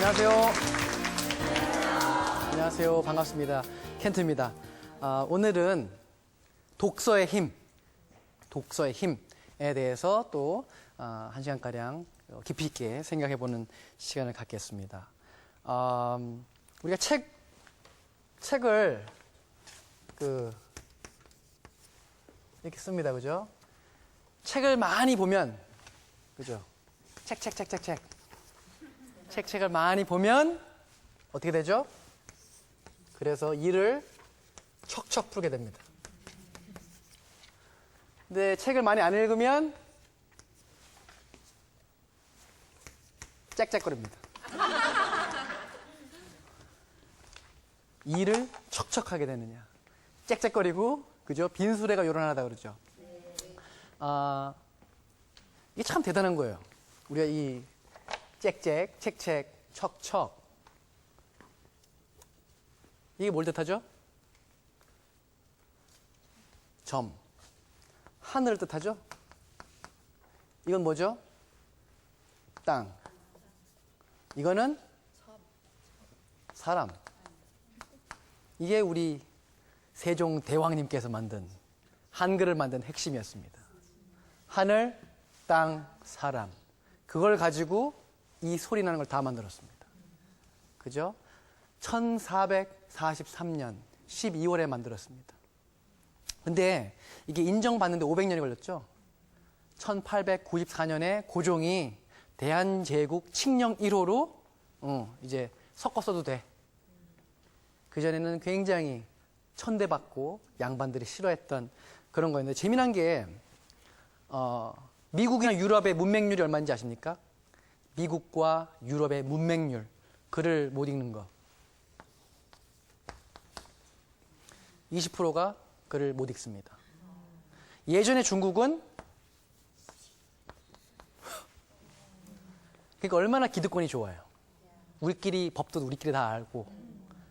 안녕하세요. 안녕하세요. 반갑습니다. 켄트입니다. 오늘은 독서의 힘에 대해서 또 1시간가량 깊이 있게 생각해보는 시간을 갖겠습니다. 우리가 책을 이렇게 씁니다. 그죠? 책을 많이 보면, 그죠? 책을 많이 보면 어떻게 되죠? 그래서 일을 척척 풀게 됩니다. 근데 책을 많이 안 읽으면 짹짹거립니다. 일을 척척하게 되느냐. 짹짹거리고, 그죠? 빈수레가 요란하다 그러죠. 이게 참 대단한 거예요. 우리가 이 짹짹, 책책, 척척. 이게 뭘 뜻하죠? 점. 하늘을 뜻하죠? 이건 뭐죠? 땅. 이거는 사람. 이게 우리 세종대왕님께서 만든, 한글을 만든 핵심이었습니다. 하늘, 땅, 사람. 그걸 가지고 이 소리 나는 걸 다 만들었습니다. 그죠? 1443년 12월에 만들었습니다. 근데 이게 인정받는데 500년이 걸렸죠? 1894년에 고종이 대한제국 칙령 1호로 이제 섞어 써도 돼. 그전에는 굉장히 천대받고 양반들이 싫어했던 그런 거였는데, 재미난 게 미국이나 유럽의 문맹률이 얼마인지 아십니까? 미국과 유럽의 문맹률, 글을 못 읽는 거. 20%가 글을 못 읽습니다. 예전에 중국은 그러니까 얼마나 기득권이 좋아요. 우리끼리 법도 우리끼리 다 알고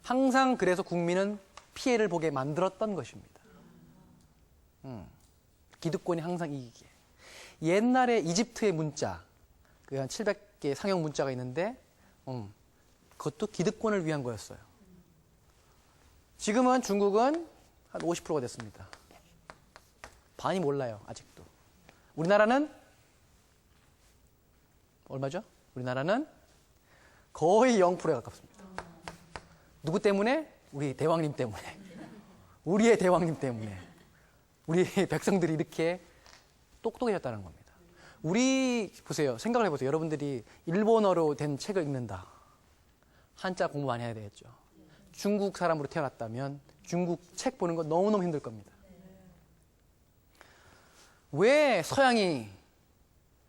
항상 그래서 국민은 피해를 보게 만들었던 것입니다. 기득권이 항상 이기게. 옛날에 이집트의 문자, 그 한 700개 상형 문자가 있는데 그것도 기득권을 위한 거였어요. 지금은 중국은 한 50%가 됐습니다. 반이 몰라요, 아직도. 우리나라는 얼마죠? 우리나라는 거의 0%에 가깝습니다. 누구 때문에? 우리 대왕님 때문에. 우리의 대왕님 때문에. 우리 백성들이 이렇게 똑똑해졌다는 겁니다. 우리, 보세요. 생각을 해보세요. 여러분들이 일본어로 된 책을 읽는다. 한자 공부 많이 해야 되겠죠. 중국 사람으로 태어났다면 중국 책 보는 거 너무너무 힘들 겁니다. 왜 서양이,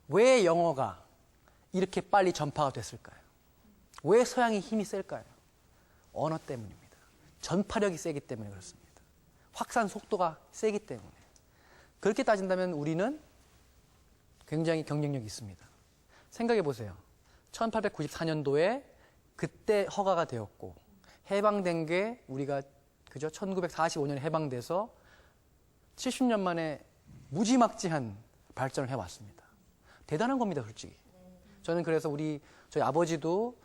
왜 영어가 이렇게 빨리 전파가 됐을까요? 왜 서양이 힘이 셀까요? 언어 때문입니다. 전파력이 세기 때문에 그렇습니다. 확산 속도가 세기 때문에. 그렇게 따진다면 우리는 굉장히 경쟁력이 있습니다. 생각해 보세요. 1894년도에 그때 허가가 되었고, 해방된 게 우리가 그죠? 1945년에 해방돼서 70년 만에 무지막지한 발전을 해왔습니다. 대단한 겁니다, 솔직히. 저는 그래서 저희 아버지도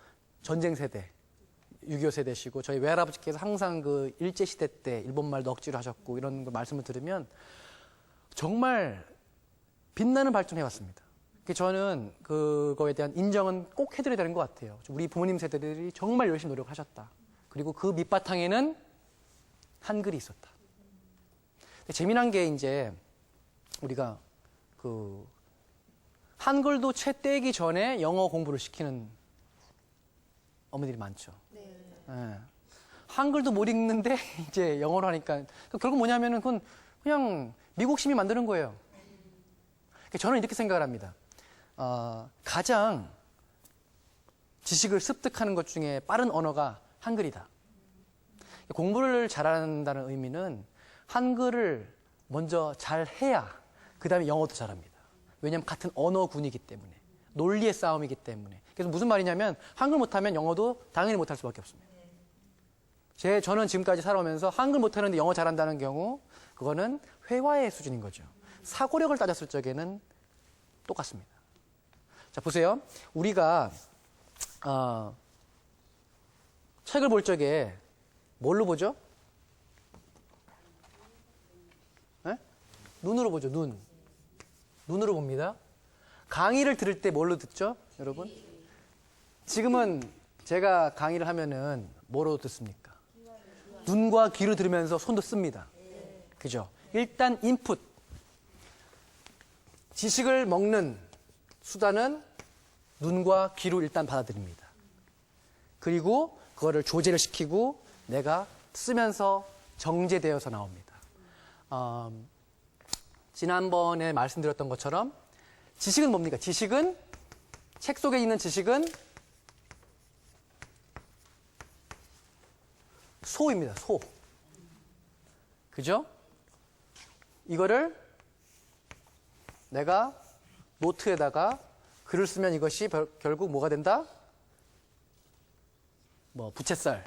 전쟁 세대, 6.25 세대시고, 저희 외할아버지께서 항상 그 일제시대 때 일본말도 억지로 하셨고, 이런 걸 말씀을 들으면 정말 빛나는 발전을 해왔습니다. 저는 그거에 대한 인정은 꼭 해드려야 되는 것 같아요. 우리 부모님 세대들이 정말 열심히 노력하셨다. 그리고 그 밑바탕에는 한글이 있었다. 재미난 게 이제 우리가 한글도 채 떼기 전에 영어 공부를 시키는 어머니들이 많죠. 네. 한글도 못 읽는데 이제 영어로 하니까 결국 뭐냐면은 그건 그냥 미국심이 만드는 거예요. 저는 이렇게 생각을 합니다. 가장 지식을 습득하는 것 중에 빠른 언어가 한글이다. 공부를 잘한다는 의미는 한글을 먼저 잘해야 그 다음에 영어도 잘합니다. 왜냐하면 같은 언어군이기 때문에, 논리의 싸움이기 때문에. 그래서 무슨 말이냐면 한글 못하면 영어도 당연히 못할 수밖에 없습니다. 저는 지금까지 살아오면서 한글 못하는데 영어 잘한다는 경우, 그거는 회화의 수준인 거죠. 사고력을 따졌을 적에는 똑같습니다. 자, 보세요. 우리가 책을 볼 적에 뭘로 보죠? 네? 눈으로 보죠. 눈으로 봅니다. 강의를 들을 때 뭘로 듣죠? 여러분? 지금은 제가 강의를 하면은 뭐로 듣습니까? 눈과 귀로 들으면서 손도 씁니다. 그죠? 일단 인풋. 지식을 먹는 수단은 눈과 귀로 일단 받아들입니다. 그리고 그거를 조제를 시키고 내가 쓰면서 정제되어서 나옵니다. 지난번에 말씀드렸던 것처럼 지식은 뭡니까? 지식은 책 속에 있는 지식은 소입니다. 소. 그죠? 이거를 내가 노트에다가 글을 쓰면 이것이 결국 뭐가 된다? 뭐 부채살,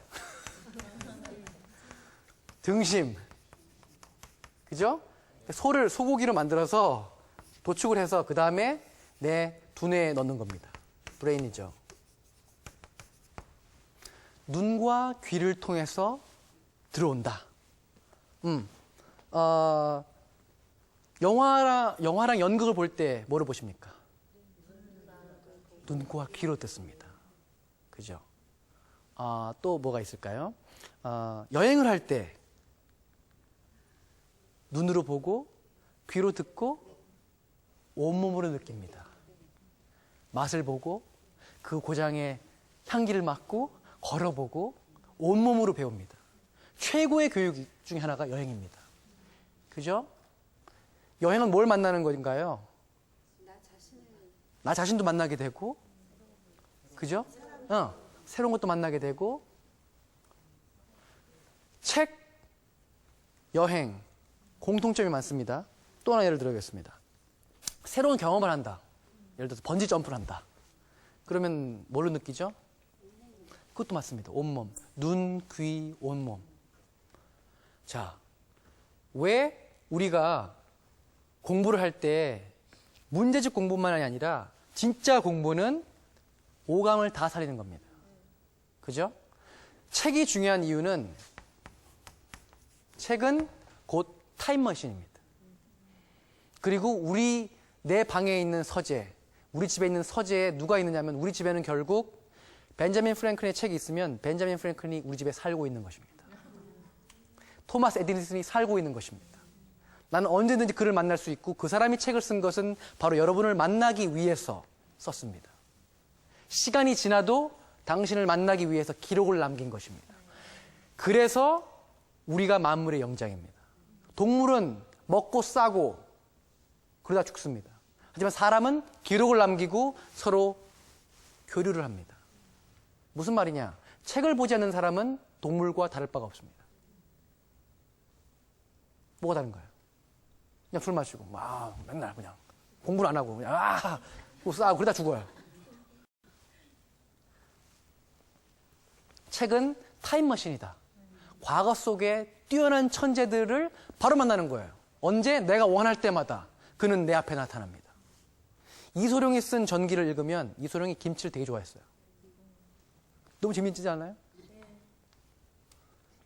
등심, 그죠? 소를 소고기로 만들어서 도축을 해서 그 다음에 내 두뇌에 넣는 겁니다. 브레인이죠. 눈과 귀를 통해서 들어온다. 영화랑 연극을 볼 때 뭐를 보십니까? 눈과 귀로 듣습니다. 그죠? 또 뭐가 있을까요? 여행을 할 때 눈으로 보고 귀로 듣고 온몸으로 느낍니다. 맛을 보고 그 고장의 향기를 맡고 걸어보고 온몸으로 배웁니다. 최고의 교육 중에 하나가 여행입니다. 그죠? 여행은 뭘 만나는 건가요? 나 자신도 만나게 되고, 그죠? 새로운 것도 만나게 되고, 책, 여행, 공통점이 많습니다. 또 하나 예를 들어보겠습니다. 새로운 경험을 한다. 예를 들어서 번지 점프를 한다. 그러면 뭘로 느끼죠? 그것도 맞습니다. 온몸. 눈, 귀, 온몸. 자, 왜 우리가 공부를 할 때 문제집 공부만이 아니라 진짜 공부는 오감을 다 살리는 겁니다. 그죠? 책이 중요한 이유는 책은 곧 타임머신입니다. 그리고 내 방에 있는 서재, 우리 집에 있는 서재에 누가 있느냐면 우리 집에는 결국 벤자민 프랭클린의 책이 있으면 벤자민 프랭클린이 우리 집에 살고 있는 것입니다. 토마스 에디슨이 살고 있는 것입니다. 나는 언제든지 그를 만날 수 있고 그 사람이 책을 쓴 것은 바로 여러분을 만나기 위해서 썼습니다. 시간이 지나도 당신을 만나기 위해서 기록을 남긴 것입니다. 그래서 우리가 만물의 영장입니다. 동물은 먹고 싸고 그러다 죽습니다. 하지만 사람은 기록을 남기고 서로 교류를 합니다. 무슨 말이냐? 책을 보지 않는 사람은 동물과 다를 바가 없습니다. 뭐가 다른가요? 그냥 술 마시고 맨날 그냥 공부를 안 하고 그냥 싸고 그러다 죽어요. 책은 타임머신이다. 과거 속에 뛰어난 천재들을 바로 만나는 거예요. 언제? 내가 원할 때마다 그는 내 앞에 나타납니다. 이소룡이 쓴 전기를 읽으면 이소룡이 김치를 되게 좋아했어요. 너무 재밌지 않아요?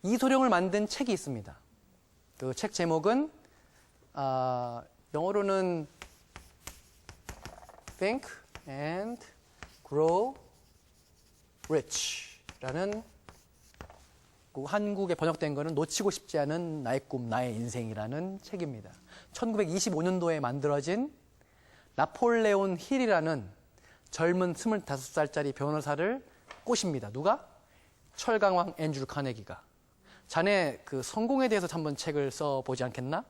이소룡을 만든 책이 있습니다. 그 책 제목은 영어로는 Think and Grow Rich라는 한국에 번역된 거는 놓치고 싶지 않은 나의 꿈, 나의 인생이라는 책입니다. 1925년도에 만들어진 나폴레온 힐이라는 젊은 25살짜리 변호사를 꼬십니다. 누가? 철강왕 앤드류 카네기가. 자네 그 성공에 대해서 한번 책을 써보지 않겠나?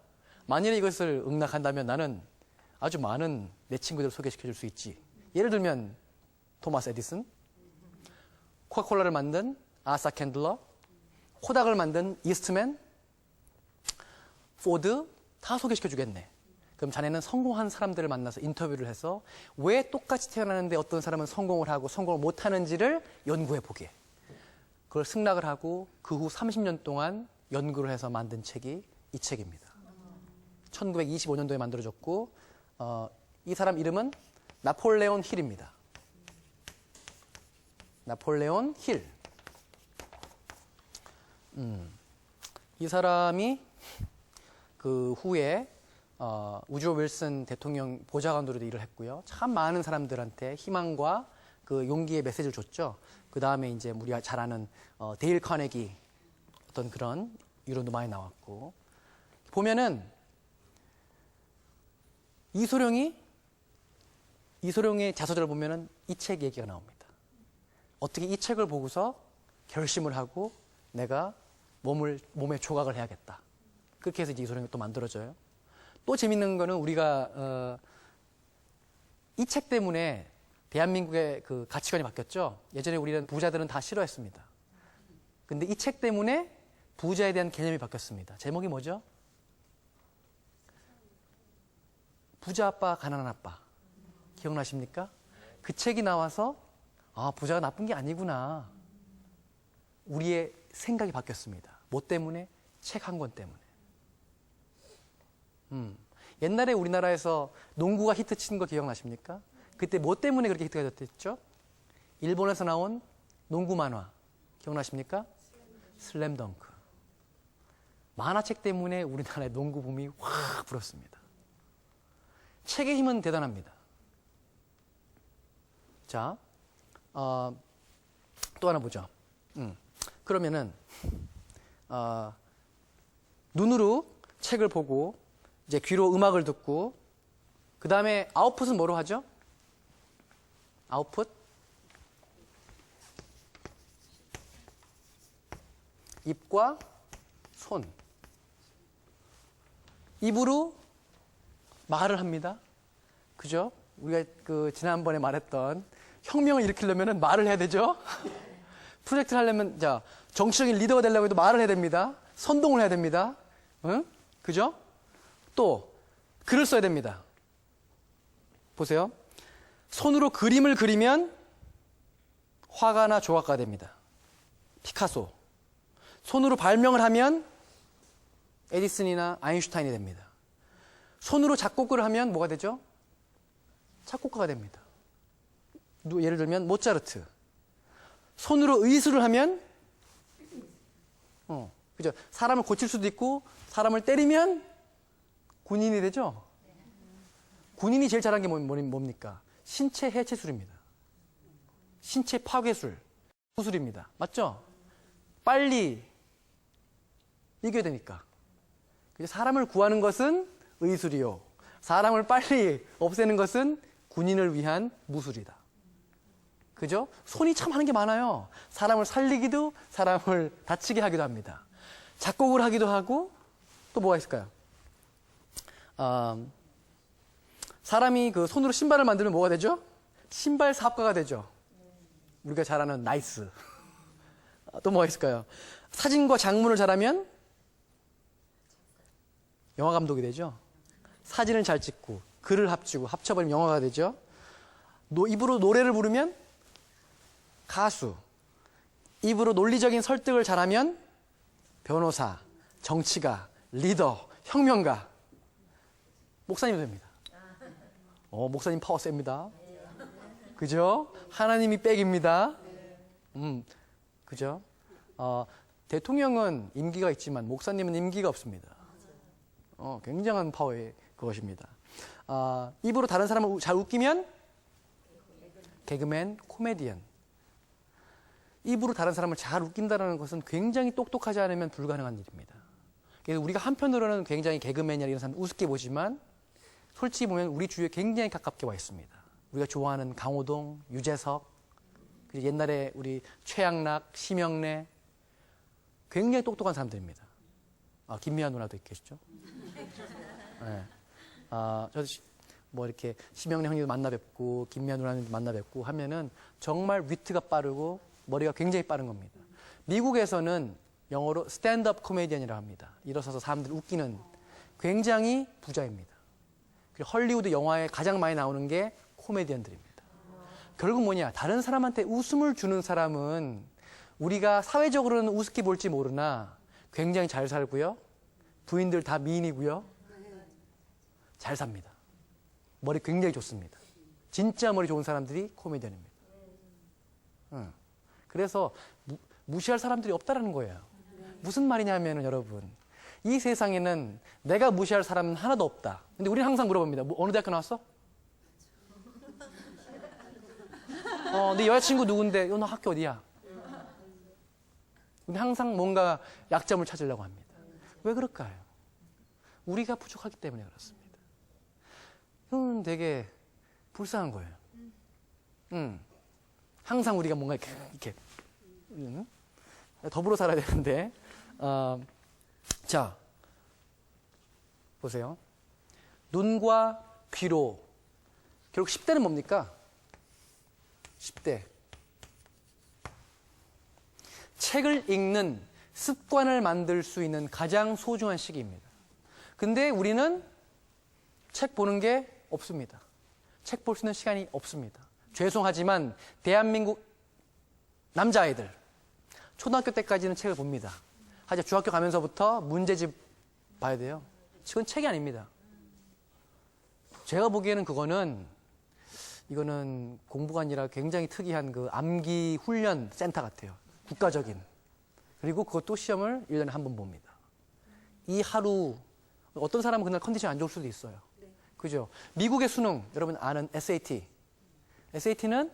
만일에 이것을 응낙한다면 나는 아주 많은 내 친구들을 소개시켜줄 수 있지. 예를 들면 토마스 에디슨, 코카콜라를 만든 아사 캔들러, 코닥을 만든 이스트맨, 포드 다 소개시켜주겠네. 그럼 자네는 성공한 사람들을 만나서 인터뷰를 해서 왜 똑같이 태어나는데 어떤 사람은 성공을 하고 성공을 못하는지를 연구해보게. 그걸 승낙을 하고 그 후 30년 동안 연구를 해서 만든 책이 이 책입니다. 1925년도에 만들어졌고 이 사람 이름은 나폴레온 힐입니다. 나폴레온 힐. 이 사람이 그 후에 우드로 윌슨 대통령 보좌관으로도 일을 했고요. 참 많은 사람들한테 희망과 그 용기의 메시지를 줬죠. 그 다음에 이제 우리가 잘 아는 데일 카네기 어떤 그런 이론도 많이 나왔고, 보면은 이소룡의 자서전을 보면은 이 책 얘기가 나옵니다. 어떻게 이 책을 보고서 결심을 하고 내가 몸에 조각을 해야겠다. 그렇게 해서 이제 이소룡이 또 만들어져요. 또 재밌는 거는 우리가 이 책 때문에 대한민국의 그 가치관이 바뀌었죠. 예전에 우리는 부자들은 다 싫어했습니다. 근데 이 책 때문에 부자에 대한 개념이 바뀌었습니다. 제목이 뭐죠? 부자 아빠, 가난한 아빠. 기억나십니까? 그 책이 나와서 부자가 나쁜 게 아니구나. 우리의 생각이 바뀌었습니다. 뭐 때문에? 책 한 권 때문에. 옛날에 우리나라에서 농구가 히트 친 거 기억나십니까? 그때 뭐 때문에 그렇게 히트가 됐죠? 일본에서 나온 농구 만화 기억나십니까? 슬램덩크. 만화책 때문에 우리나라의 농구 붐이 확 불었습니다. 책의 힘은 대단합니다. 자, 또 하나 보죠. 그러면은 눈으로 책을 보고 이제 귀로 음악을 듣고, 그 다음에 아웃풋은 뭐로 하죠? 아웃풋? 입과 손. 입으로 말을 합니다. 그죠? 우리가 그 지난번에 말했던 혁명을 일으키려면 말을 해야 되죠? 프로젝트를 하려면, 자, 정치적인 리더가 되려고 해도 말을 해야 됩니다. 선동을 해야 됩니다. 응? 그죠? 또, 글을 써야 됩니다. 보세요. 손으로 그림을 그리면 화가나 조각가가 됩니다. 피카소. 손으로 발명을 하면 에디슨이나 아인슈타인이 됩니다. 손으로 작곡을 하면 뭐가 되죠? 작곡가가 됩니다. 예를 들면 모차르트. 손으로 의술을 하면 그죠? 사람을 고칠 수도 있고 사람을 때리면 군인이 되죠? 군인이 제일 잘한 게 뭡니까? 신체 해체술입니다. 신체 파괴술, 수술입니다. 맞죠? 빨리 이겨야 되니까. 사람을 구하는 것은 의술이요. 사람을 빨리 없애는 것은 군인을 위한 무술이다. 그죠? 손이 참 하는 게 많아요. 사람을 살리기도, 사람을 다치게 하기도 합니다. 작곡을 하기도 하고, 또 뭐가 있을까요? 사람이 그 손으로 신발을 만들면 뭐가 되죠? 신발 사업가가 되죠. 우리가 잘 아는 나이스. 또 뭐가 있을까요? 사진과 작문을 잘하면 영화 감독이 되죠. 사진을 잘 찍고 글을 합쳐버리면 영화가 되죠. 입으로 노래를 부르면 가수. 입으로 논리적인 설득을 잘하면 변호사, 정치가, 리더, 혁명가. 목사님 됩니다. 목사님 파워 셉니다. 그죠? 하나님이 백입니다. 그죠? 대통령은 임기가 있지만 목사님은 임기가 없습니다. 굉장한 파워의 그것입니다. 입으로 다른 사람을 잘 웃기면 개그맨, 코미디언. 입으로 다른 사람을 잘 웃긴다는 것은 굉장히 똑똑하지 않으면 불가능한 일입니다. 그래서 우리가 한편으로는 굉장히 개그맨이나 이런 사람 우습게 보지만 솔직히 보면 우리 주위에 굉장히 가깝게 와 있습니다. 우리가 좋아하는 강호동, 유재석, 그리고 옛날에 우리 최양락, 심영래, 굉장히 똑똑한 사람들입니다. 김미아 누나도 계시죠? 네. 저도 뭐 이렇게 심영래 형님도 만나 뵙고 김미아 누나님도 만나 뵙고 하면은 정말 위트가 빠르고 머리가 굉장히 빠른 겁니다. 미국에서는 영어로 스탠드업 코미디언이라고 합니다. 일어서서 사람들 웃기는 굉장히 부자입니다. 그리고 헐리우드 영화에 가장 많이 나오는 게 코미디언들입니다. 결국 뭐냐? 다른 사람한테 웃음을 주는 사람은 우리가 사회적으로는 우습게 볼지 모르나 굉장히 잘 살고요. 부인들 다 미인이고요. 잘 삽니다. 머리 굉장히 좋습니다. 진짜 머리 좋은 사람들이 코미디언입니다. 그래서 무시할 사람들이 없다라는 거예요. 무슨 말이냐면은 여러분, 이 세상에는 내가 무시할 사람은 하나도 없다. 근데 우리는 항상 물어봅니다. 어느 대학교 나왔어? 네 여자친구 누군데? 너 학교 어디야? 근데 항상 뭔가 약점을 찾으려고 합니다. 왜 그럴까요? 우리가 부족하기 때문에 그렇습니다. 이건 되게 불쌍한 거예요. 항상 우리가 뭔가 이렇게 더불어 살아야 되는데, 자, 보세요. 눈과 귀로, 결국 10대는 뭡니까? 10대. 책을 읽는 습관을 만들 수 있는 가장 소중한 시기입니다. 근데 우리는 책 보는 게 없습니다. 책 볼 수 있는 시간이 없습니다. 죄송하지만 대한민국 남자아이들 초등학교 때까지는 책을 봅니다. 하지만 중학교 가면서부터 문제집 봐야 돼요. 그건 책이 아닙니다. 제가 보기에는 이거는 공부가 아니라 굉장히 특이한 그 암기 훈련 센터 같아요. 국가적인. 그리고 그것도 시험을 1년에 한 번 봅니다. 이 하루, 어떤 사람은 그날 컨디션이 안 좋을 수도 있어요. 그죠? 미국의 수능, 여러분 아는 SAT. SAT는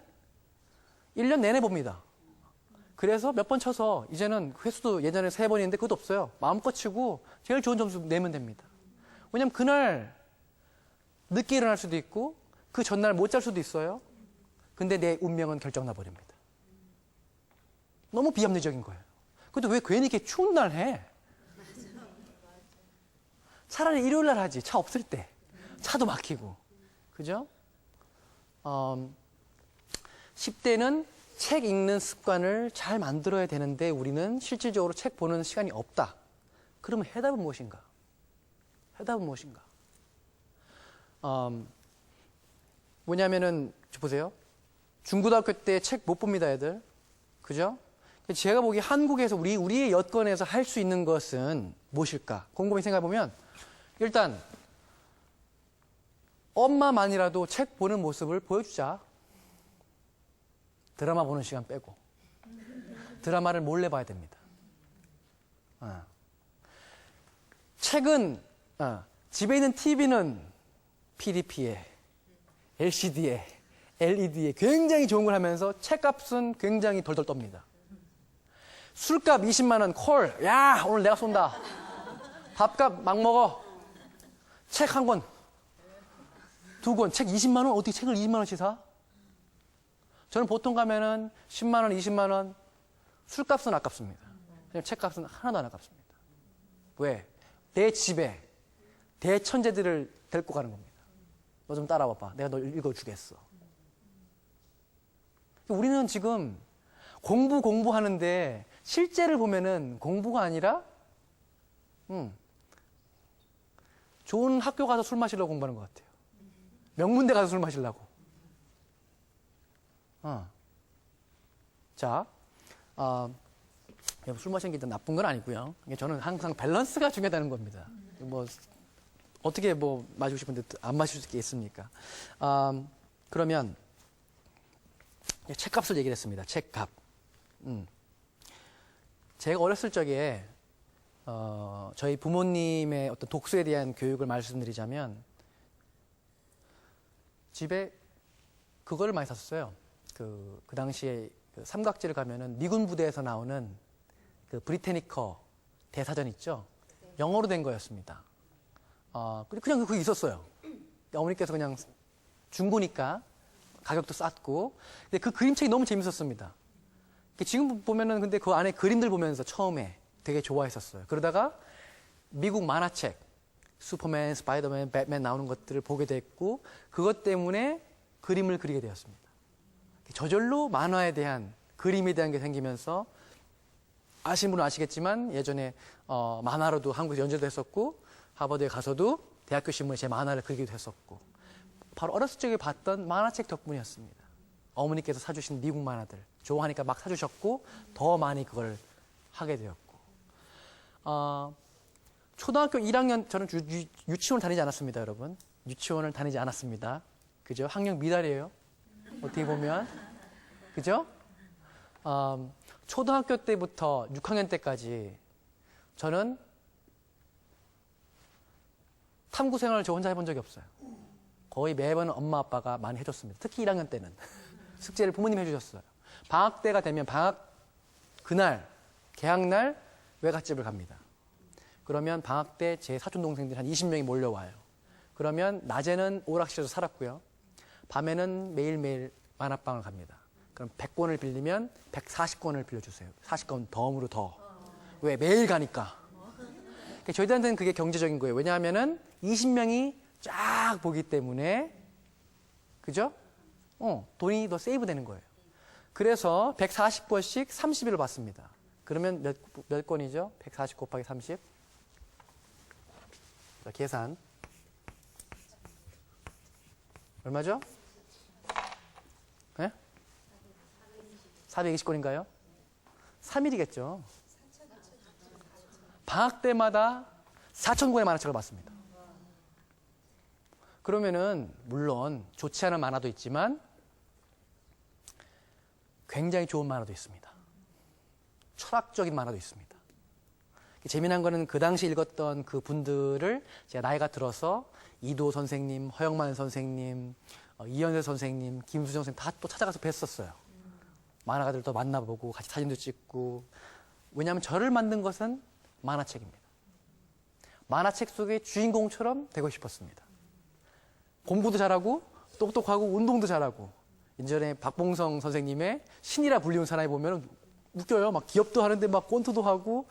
1년 내내 봅니다. 그래서 몇 번 쳐서 이제는 횟수도 예전에 3번인데 그것도 없어요. 마음껏 치고 제일 좋은 점수 내면 됩니다. 왜냐면 그날 늦게 일어날 수도 있고 그 전날 못 잘 수도 있어요. 근데 내 운명은 결정나 버립니다. 너무 비합리적인 거예요. 근데 왜 괜히 이렇게 추운 날 해? 차라리 일요일 날 하지. 차 없을 때. 차도 막히고. 그죠? 10대는 책 읽는 습관을 잘 만들어야 되는데 우리는 실질적으로 책 보는 시간이 없다. 그러면 해답은 무엇인가? 해답은 무엇인가? 뭐냐면은, 보세요. 중고등학교 때 책 못 봅니다, 애들. 그죠? 제가 보기에 한국에서 우리의 여건에서 할 수 있는 것은 무엇일까? 곰곰이 생각해보면, 일단, 엄마만이라도 책 보는 모습을 보여주자. 드라마 보는 시간 빼고. 드라마를 몰래 봐야 됩니다. 책은, 집에 있는 TV는 PDP에, LCD에, LED에 굉장히 좋은 걸 하면서 책값은 굉장히 덜덜 떱니다. 술값 20만 원 콜. 야, 오늘 내가 쏜다. 밥값 막 먹어. 책 한 권, 2권. 책 20만 원? 어떻게 책을 20만 원씩 사? 저는 보통 가면은 10만 원, 20만 원. 술값은 아깝습니다. 책값은 하나도 안 아깝습니다. 왜? 내 집에 대천재들을 데리고 가는 겁니다. 너 좀 따라와봐. 내가 너 읽어주겠어. 우리는 지금 공부하는데 실제를 보면은 공부가 아니라 좋은 학교 가서 술 마시려고 공부하는 것 같아요. 명문대 가서 술 마시려고. 자, 술 마시는 게 나쁜 건 아니고요. 저는 항상 밸런스가 중요하다는 겁니다. 뭐 어떻게 뭐 마시고 싶은데 안 마실 수 있겠습니까? 그러면 책값을 얘기를 했습니다. 책값. 제가 어렸을 적에 저희 부모님의 어떤 독서에 대한 교육을 말씀드리자면 집에 그거를 많이 샀어요. 그 당시에 그 삼각지를 가면은 미군 부대에서 나오는 그 브리테니커 대사전 있죠. 영어로 된 거였습니다. 그냥 그게 있었어요. 어머니께서 그냥 중고니까 가격도 쌌고. 근데 그 그림책이 너무 재밌었습니다. 지금 보면은 근데 그 안에 그림들 보면서 처음에 되게 좋아했었어요. 그러다가 미국 만화책, 슈퍼맨, 스파이더맨, 배트맨 나오는 것들을 보게 됐고, 그것 때문에 그림을 그리게 되었습니다. 저절로 만화에 대한, 그림에 대한 게 생기면서, 아시는 분은 아시겠지만 예전에 만화로도 한국에서 연재도 했었고, 하버드에 가서도 대학교 신문에 제 만화를 그리기도 했었고, 바로 어렸을 적에 봤던 만화책 덕분이었습니다. 어머니께서 사주신 미국 만화들 좋아하니까 막 사주셨고 더 많이 그걸 하게 되었고, 초등학교 1학년 저는 유치원을 다니지 않았습니다, 여러분. 유치원을 다니지 않았습니다. 그죠? 학력 미달이에요. 어떻게 보면. 그죠? 초등학교 때부터 6학년 때까지 저는 탐구 생활을 저 혼자 해본 적이 없어요. 거의 매번 엄마 아빠가 많이 해줬습니다. 특히 1학년 때는 숙제를 부모님이 해주셨어요. 방학 때가 되면 방학 그날 개학날 외갓집을 갑니다. 그러면 방학 때 제 사촌 동생들 한 20명이 몰려와요. 그러면 낮에는 오락실에서 살았고요. 밤에는 매일매일 만화방을 갑니다. 그럼 100권을 빌리면 140권을 빌려주세요. 40권 덤으로 더. 왜? 매일 가니까. 저희들한테는 그게 경제적인 거예요. 왜냐하면은 20명이 쫙 보기 때문에, 그죠? 돈이 더 세이브 되는 거예요. 그래서 140권씩 30일을 받습니다. 그러면 몇 권이죠? 140 곱하기 30. 자, 계산. 얼마죠? 네? 420권인가요? 3일이겠죠. 방학 때마다 4,000권의 만화책을 받습니다. 그러면은 물론 좋지 않은 만화도 있지만 굉장히 좋은 만화도 있습니다. 철학적인 만화도 있습니다. 재미난 거는 그 당시 읽었던 그 분들을 제가 나이가 들어서 이도 선생님, 허영만 선생님, 이현세 선생님, 김수정 선생님 다 또 찾아가서 뵀었어요. 만화가들도 만나보고 같이 사진도 찍고. 왜냐하면 저를 만든 것은 만화책입니다. 만화책 속의 주인공처럼 되고 싶었습니다. 공부도 잘하고 똑똑하고 운동도 잘하고. 예전에 박봉성 선생님의 신이라 불리운 사나이 보면 웃겨요. 막 기업도 하는데 막 꼰트도 하고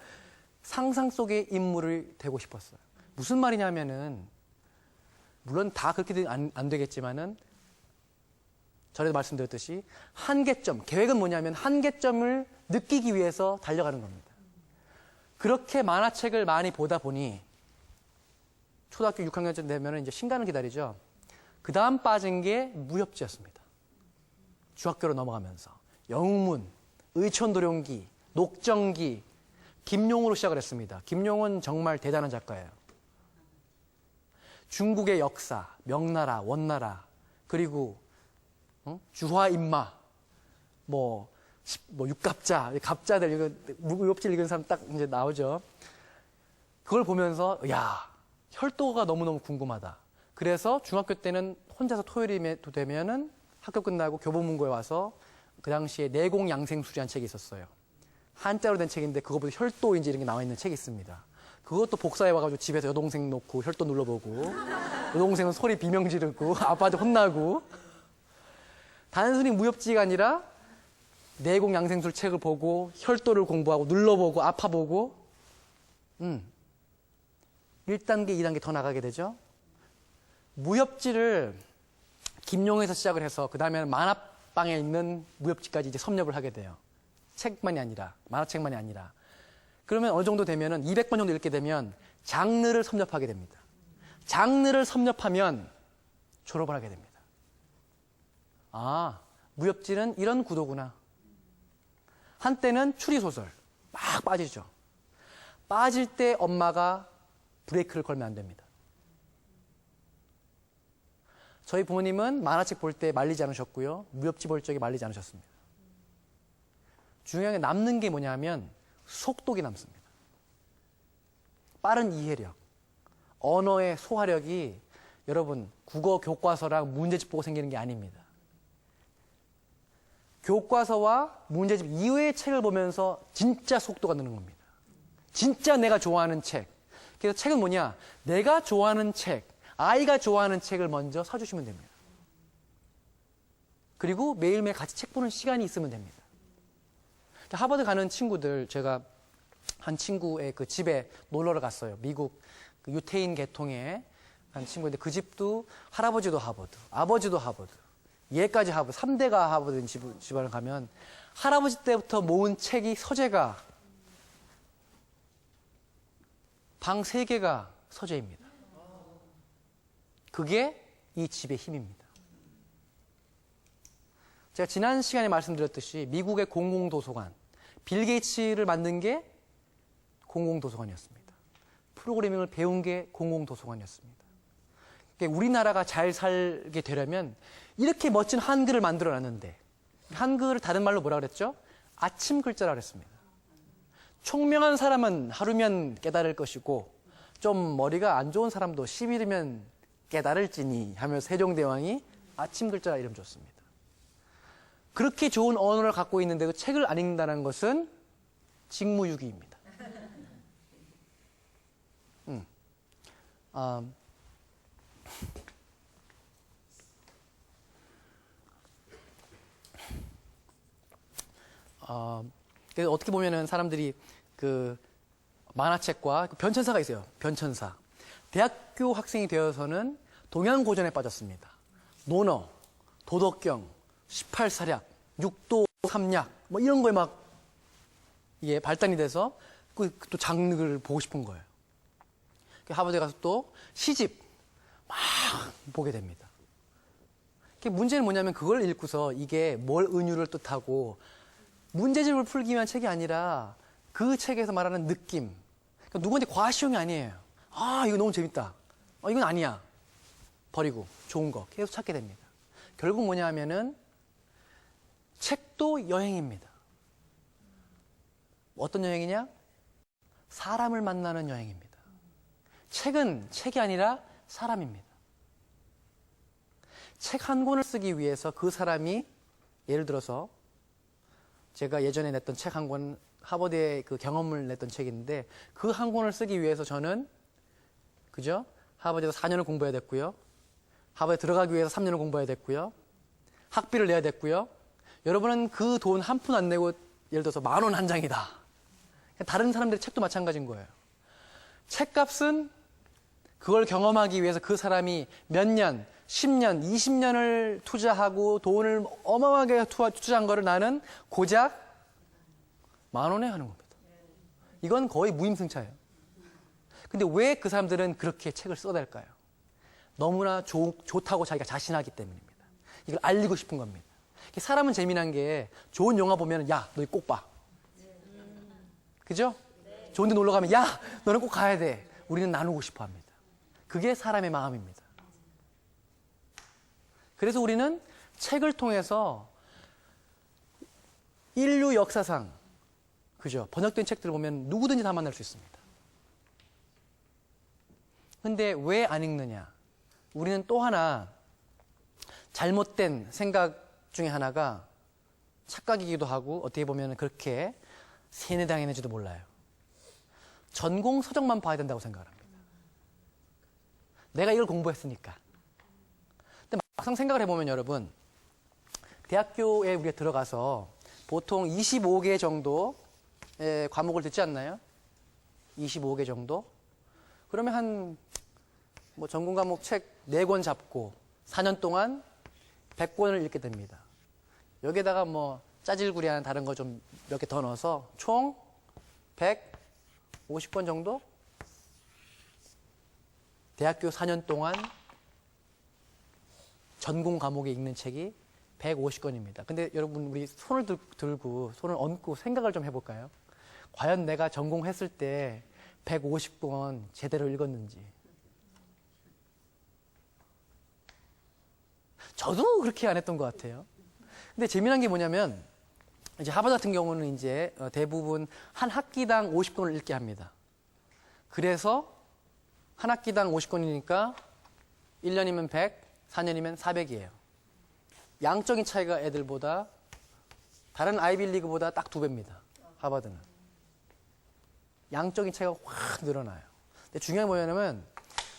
상상 속의 인물을 되고 싶었어요. 무슨 말이냐면은 물론 다 그렇게 안 되겠지만은 전에도 말씀드렸듯이 한계점, 계획은 뭐냐면 한계점을 느끼기 위해서 달려가는 겁니다. 그렇게 만화책을 많이 보다 보니 초등학교 6학년쯤 되면 이제 신간을 기다리죠. 그 다음 빠진 게 무협지였습니다. 중학교로 넘어가면서 영웅문, 의천도룡기, 녹정기, 김용으로 시작을 했습니다. 김용은 정말 대단한 작가예요. 중국의 역사, 명나라, 원나라, 그리고 주화인마, 육갑자, 갑자들, 이거 무협지 읽은 사람 딱 이제 나오죠. 그걸 보면서 야, 혈도가 너무너무 궁금하다. 그래서 중학교 때는 혼자서 토요일이 되면은 학교 끝나고 교보문고에 와서 그 당시에 내공양생술이라는 책이 있었어요. 한자로 된 책인데 그거보다 혈도인지 이런 게 나와 있는 책이 있습니다. 그것도 복사해 와가지고 집에서 여동생 놓고 혈도 눌러보고 여동생은 소리 비명 지르고 아빠한테 혼나고. 단순히 무협지가 아니라 내공양생술 책을 보고 혈도를 공부하고 눌러보고 아파보고 1단계, 2단계 더 나가게 되죠. 무협지를 김용에서 시작을 해서 그 다음에는 만화방에 있는 무협지까지 이제 섭렵을 하게 돼요. 책만이 아니라, 만화책만이 아니라. 그러면 어느 정도 되면은 200번 정도 읽게 되면 장르를 섭렵하게 됩니다. 장르를 섭렵하면 졸업을 하게 됩니다. 아, 무협지는 이런 구도구나. 한때는 추리소설 막 빠지죠. 빠질 때 엄마가 브레이크를 걸면 안 됩니다. 저희 부모님은 만화책 볼 때 말리지 않으셨고요. 무협지 볼 적에 말리지 않으셨습니다. 중요한 게 남는 게 뭐냐면 속독이 남습니다. 빠른 이해력, 언어의 소화력이 여러분 국어 교과서랑 문제집 보고 생기는 게 아닙니다. 교과서와 문제집 이외의 책을 보면서 진짜 속도가 느는 겁니다. 진짜 내가 좋아하는 책. 그래서 책은 뭐냐? 내가 좋아하는 책, 아이가 좋아하는 책을 먼저 사주시면 됩니다. 그리고 매일매일 같이 책 보는 시간이 있으면 됩니다. 하버드 가는 친구들, 제가 한 친구의 그 집에 놀러를 갔어요. 미국 그 유태인 계통의 한 친구인데 그 집도 할아버지도 하버드, 아버지도 하버드, 얘까지 하버드, 3대가 하버드인 집안을 가면 할아버지 때부터 모은 책이 서재가 방 3개가 서재입니다. 그게 이 집의 힘입니다. 제가 지난 시간에 말씀드렸듯이 미국의 공공도서관, 빌 게이츠를 만든 게 공공도서관이었습니다. 프로그래밍을 배운 게 공공도서관이었습니다. 그러니까 우리나라가 잘 살게 되려면 이렇게 멋진 한글을 만들어놨는데 한글을 다른 말로 뭐라 그랬죠? 아침 글자라 그랬습니다. 총명한 사람은 하루면 깨달을 것이고 좀 머리가 안 좋은 사람도 10일이면 깨달을지니 하면서 세종대왕이 아침 글자 이름 줬습니다. 그렇게 좋은 언어를 갖고 있는데도 책을 안 읽는다는 것은 직무유기입니다. 그래서 어떻게 보면은 사람들이 그 만화책과 변천사가 있어요. 변천사. 대학교 학생이 되어서는 동양고전에 빠졌습니다. 논어, 도덕경, 18사략, 육도, 삼약, 뭐 이런 거에 막 이게 발단이 돼서 또 장르를 보고 싶은 거예요. 하버드에 가서 또 시집 막 보게 됩니다. 문제는 뭐냐면 그걸 읽고서 이게 뭘 은유를 뜻하고 문제집을 풀기 위한 책이 아니라 그 책에서 말하는 느낌. 그러니까 누구한테 과시용이 아니에요. 아, 이거 너무 재밌다. 이건 아니야. 버리고 좋은 거 계속 찾게 됩니다. 결국 뭐냐 하면은 책도 여행입니다. 어떤 여행이냐? 사람을 만나는 여행입니다. 책은 책이 아니라 사람입니다. 책 한 권을 쓰기 위해서 그 사람이 예를 들어서 제가 예전에 냈던 책 한 권, 하버드의 그 경험을 냈던 책인데 그 한 권을 쓰기 위해서 저는 그죠? 하버드에서 4년을 공부해야 됐고요. 하버드에 들어가기 위해서 3년을 공부해야 됐고요. 학비를 내야 됐고요. 여러분은 그 돈 한 푼 안 내고 예를 들어서 10,000원 한 장이다. 다른 사람들의 책도 마찬가지인 거예요. 책값은 그걸 경험하기 위해서 그 사람이 몇 년, 10년, 20년을 투자하고 돈을 어마어마하게 투자한 거를 나는 고작 10,000원에 하는 겁니다. 이건 거의 무임승차예요. 근데 왜 그 사람들은 그렇게 책을 써댈까요? 너무나 좋다고 자기가 자신하기 때문입니다. 이걸 알리고 싶은 겁니다. 사람은 재미난 게 좋은 영화 보면 야, 너 꼭 봐. 그죠? 좋은 데 놀러 가면 야, 너는 꼭 가야 돼. 우리는 나누고 싶어 합니다. 그게 사람의 마음입니다. 그래서 우리는 책을 통해서 인류 역사상 그죠? 번역된 책들을 보면 누구든지 다 만날 수 있습니다. 근데 왜 안 읽느냐? 우리는 또 하나 잘못된 생각 중에 하나가 착각이기도 하고 어떻게 보면 그렇게 세뇌당했는지도 몰라요. 전공 서적만 봐야 된다고 생각을 합니다. 내가 이걸 공부했으니까. 근데 막상 생각을 해보면 여러분, 대학교에 우리가 들어가서 보통 25개 정도의 과목을 듣지 않나요? 25개 정도? 그러면 한 전공 과목 책 4권 잡고 4년 동안 100권을 읽게 됩니다. 여기에다가 짜질구리한 다른 거 좀 몇 개 더 넣어서 총 150권 정도? 대학교 4년 동안 전공 과목에 읽는 책이 150권입니다. 근데 여러분 우리 손을 들고 손을 얹고 생각을 좀 해볼까요? 과연 내가 전공했을 때 150권 제대로 읽었는지. 저도 그렇게 안 했던 것 같아요. 근데 재미난 게 뭐냐면 이제 하버드 같은 경우는 이제 대부분 한 학기당 50권을 읽게 합니다. 그래서 한 학기당 50권이니까 1년이면 100, 4년이면 400이에요. 양적인 차이가 애들보다 다른 아이비리그보다 딱 2배입니다. 하버드는. 양적인 차이가 확 늘어나요. 근데 중요한 게 뭐냐면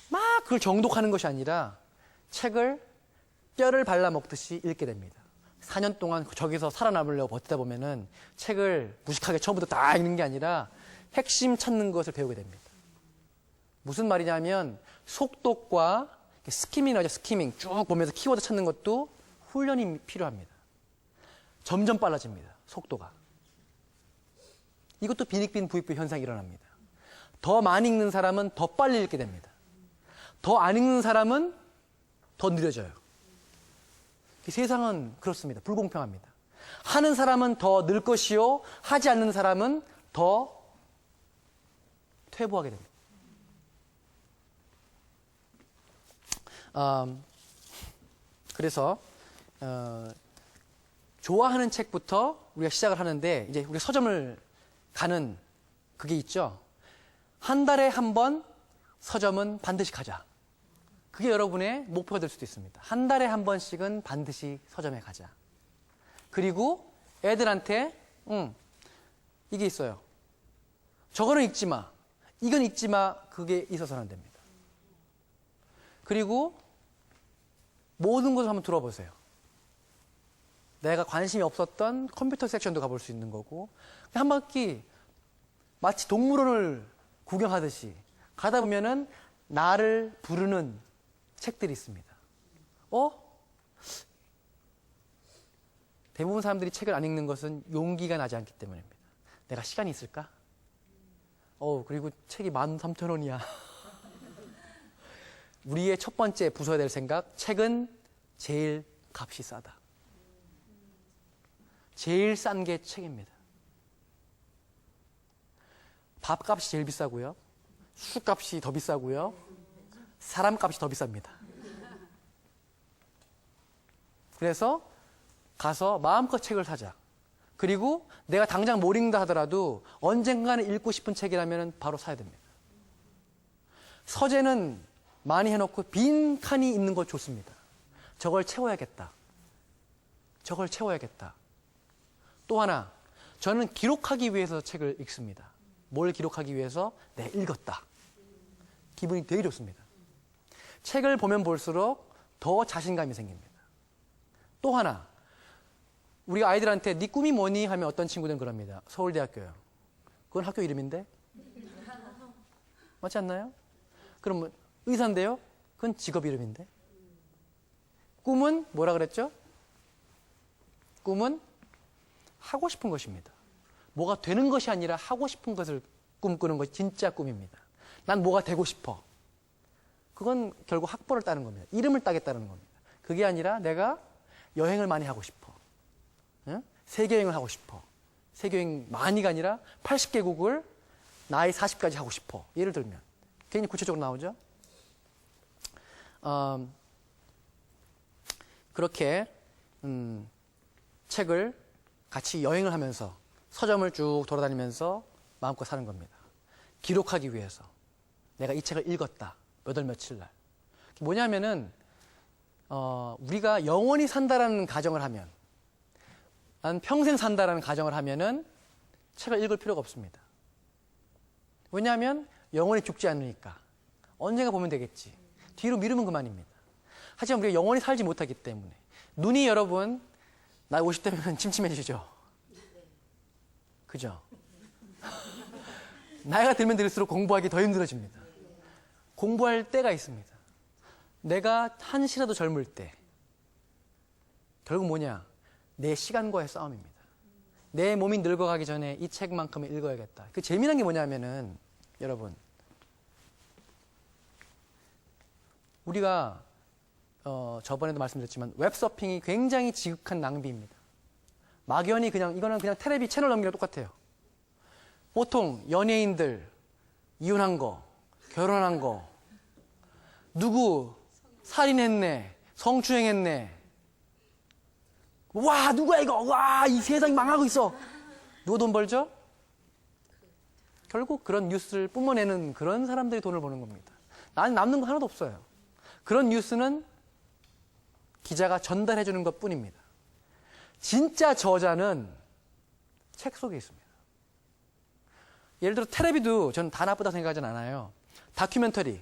막 그걸 정독하는 것이 아니라 책을 뼈를 발라먹듯이 읽게 됩니다. 4년 동안 저기서 살아남으려고 버티다 보면은 책을 무식하게 처음부터 다 읽는 게 아니라 핵심 찾는 것을 배우게 됩니다. 무슨 말이냐면 속독과 스키밍이라고 하죠. 스키밍 쭉 보면서 키워드 찾는 것도 훈련이 필요합니다. 점점 빨라집니다. 속도가. 이것도 빈익빈 부익부 현상이 일어납니다. 더 많이 읽는 사람은 더 빨리 읽게 됩니다. 더 안 읽는 사람은 더 느려져요. 세상은 그렇습니다. 불공평합니다. 하는 사람은 더 늘 것이요 하지 않는 사람은 더 퇴보하게 됩니다. 그래서 좋아하는 책부터 우리가 시작을 하는데 이제 우리가 서점을 가는 그게 있죠. 한 달에 한 번 서점은 반드시 가자. 그게 여러분의 목표가 될 수도 있습니다. 한 달에 한 번씩은 반드시 서점에 가자. 그리고 애들한테 이게 있어요. 저거는 읽지 마. 이건 읽지 마. 그게 있어서는 안 됩니다. 그리고 모든 것을 한번 들어보세요. 내가 관심이 없었던 컴퓨터 섹션도 가볼 수 있는 거고, 한 바퀴 마치 동물원을 구경하듯이 가다 보면은 나를 부르는 책들이 있습니다. 대부분 사람들이 책을 안 읽는 것은 용기가 나지 않기 때문입니다. 내가 시간이 있을까? 그리고 책이 13,000원이야. 우리의 첫 번째 부숴야 될 생각, 책은 제일 값이 싸다. 제일 싼 게 책입니다. 밥값이 제일 비싸고요. 술값이 더 비싸고요. 사람값이 더 비쌉니다. 그래서 가서 마음껏 책을 사자. 그리고 내가 당장 못 읽는다 하더라도 언젠가는 읽고 싶은 책이라면 바로 사야 됩니다. 서재는 많이 해놓고 빈 칸이 있는 거 좋습니다. 저걸 채워야겠다. 저걸 채워야겠다. 또 하나, 저는 기록하기 위해서 책을 읽습니다. 뭘 기록하기 위해서? 네, 읽었다. 기분이 되게 좋습니다. 책을 보면 볼수록 더 자신감이 생깁니다. 또 하나, 우리가 아이들한테 네 꿈이 뭐니? 하면 어떤 친구들은 그럽니다. 서울대학교요. 그건 학교 이름인데? 맞지 않나요? 그럼 의사인데요? 그건 직업 이름인데? 꿈은 뭐라 그랬죠? 꿈은 하고 싶은 것입니다. 뭐가 되는 것이 아니라 하고 싶은 것을 꿈꾸는 것이 진짜 꿈입니다. 난 뭐가 되고 싶어. 그건 결국 학벌을 따는 겁니다. 이름을 따겠다는 겁니다. 그게 아니라 내가 여행을 많이 하고 싶어. 세계여행을 하고 싶어. 세계여행 많이가 아니라 80개국을 나이 40까지 하고 싶어. 예를 들면. 굉장히 구체적으로 나오죠. 그렇게 책을 같이 여행을 하면서 서점을 쭉 돌아다니면서 마음껏 사는 겁니다. 기록하기 위해서. 내가 이 책을 읽었다. 몇 월 며칠 날. 뭐냐면은 우리가 영원히 산다라는 가정을 하면, 난 평생 산다라는 가정을 하면은 책을 읽을 필요가 없습니다. 왜냐하면 영원히 죽지 않으니까. 언젠가 보면 되겠지. 뒤로 미루면 그만입니다. 하지만 우리가 영원히 살지 못하기 때문에. 눈이 여러분, 나이 50대면 침침해지죠? 그죠? 나이가 들면 들수록 공부하기 더 힘들어집니다. 공부할 때가 있습니다. 내가 한시라도 젊을 때. 결국 뭐냐? 내 시간과의 싸움입니다. 내 몸이 늙어가기 전에 이 책만큼은 읽어야겠다. 그 재미난 게 뭐냐면은, 여러분, 우리가 저번에도 말씀드렸지만 웹서핑이 굉장히 지극한 낭비입니다. 막연히 이거는 그냥 텔레비 채널 넘기랑 똑같아요. 보통 연예인들 이혼한 거, 결혼한 거, 누구 살인했네, 성추행했네. 와, 누구야 이거? 와, 이 세상이 망하고 있어. 누가 돈 벌죠? 결국 그런 뉴스를 뿜어내는 그런 사람들이 돈을 버는 겁니다. 나는 남는 거 하나도 없어요. 그런 뉴스는 기자가 전달해 주는 것 뿐입니다. 진짜 저자는 책 속에 있습니다. 예를 들어 텔레비도 저는 다 나쁘다 생각하진 않아요. 다큐멘터리,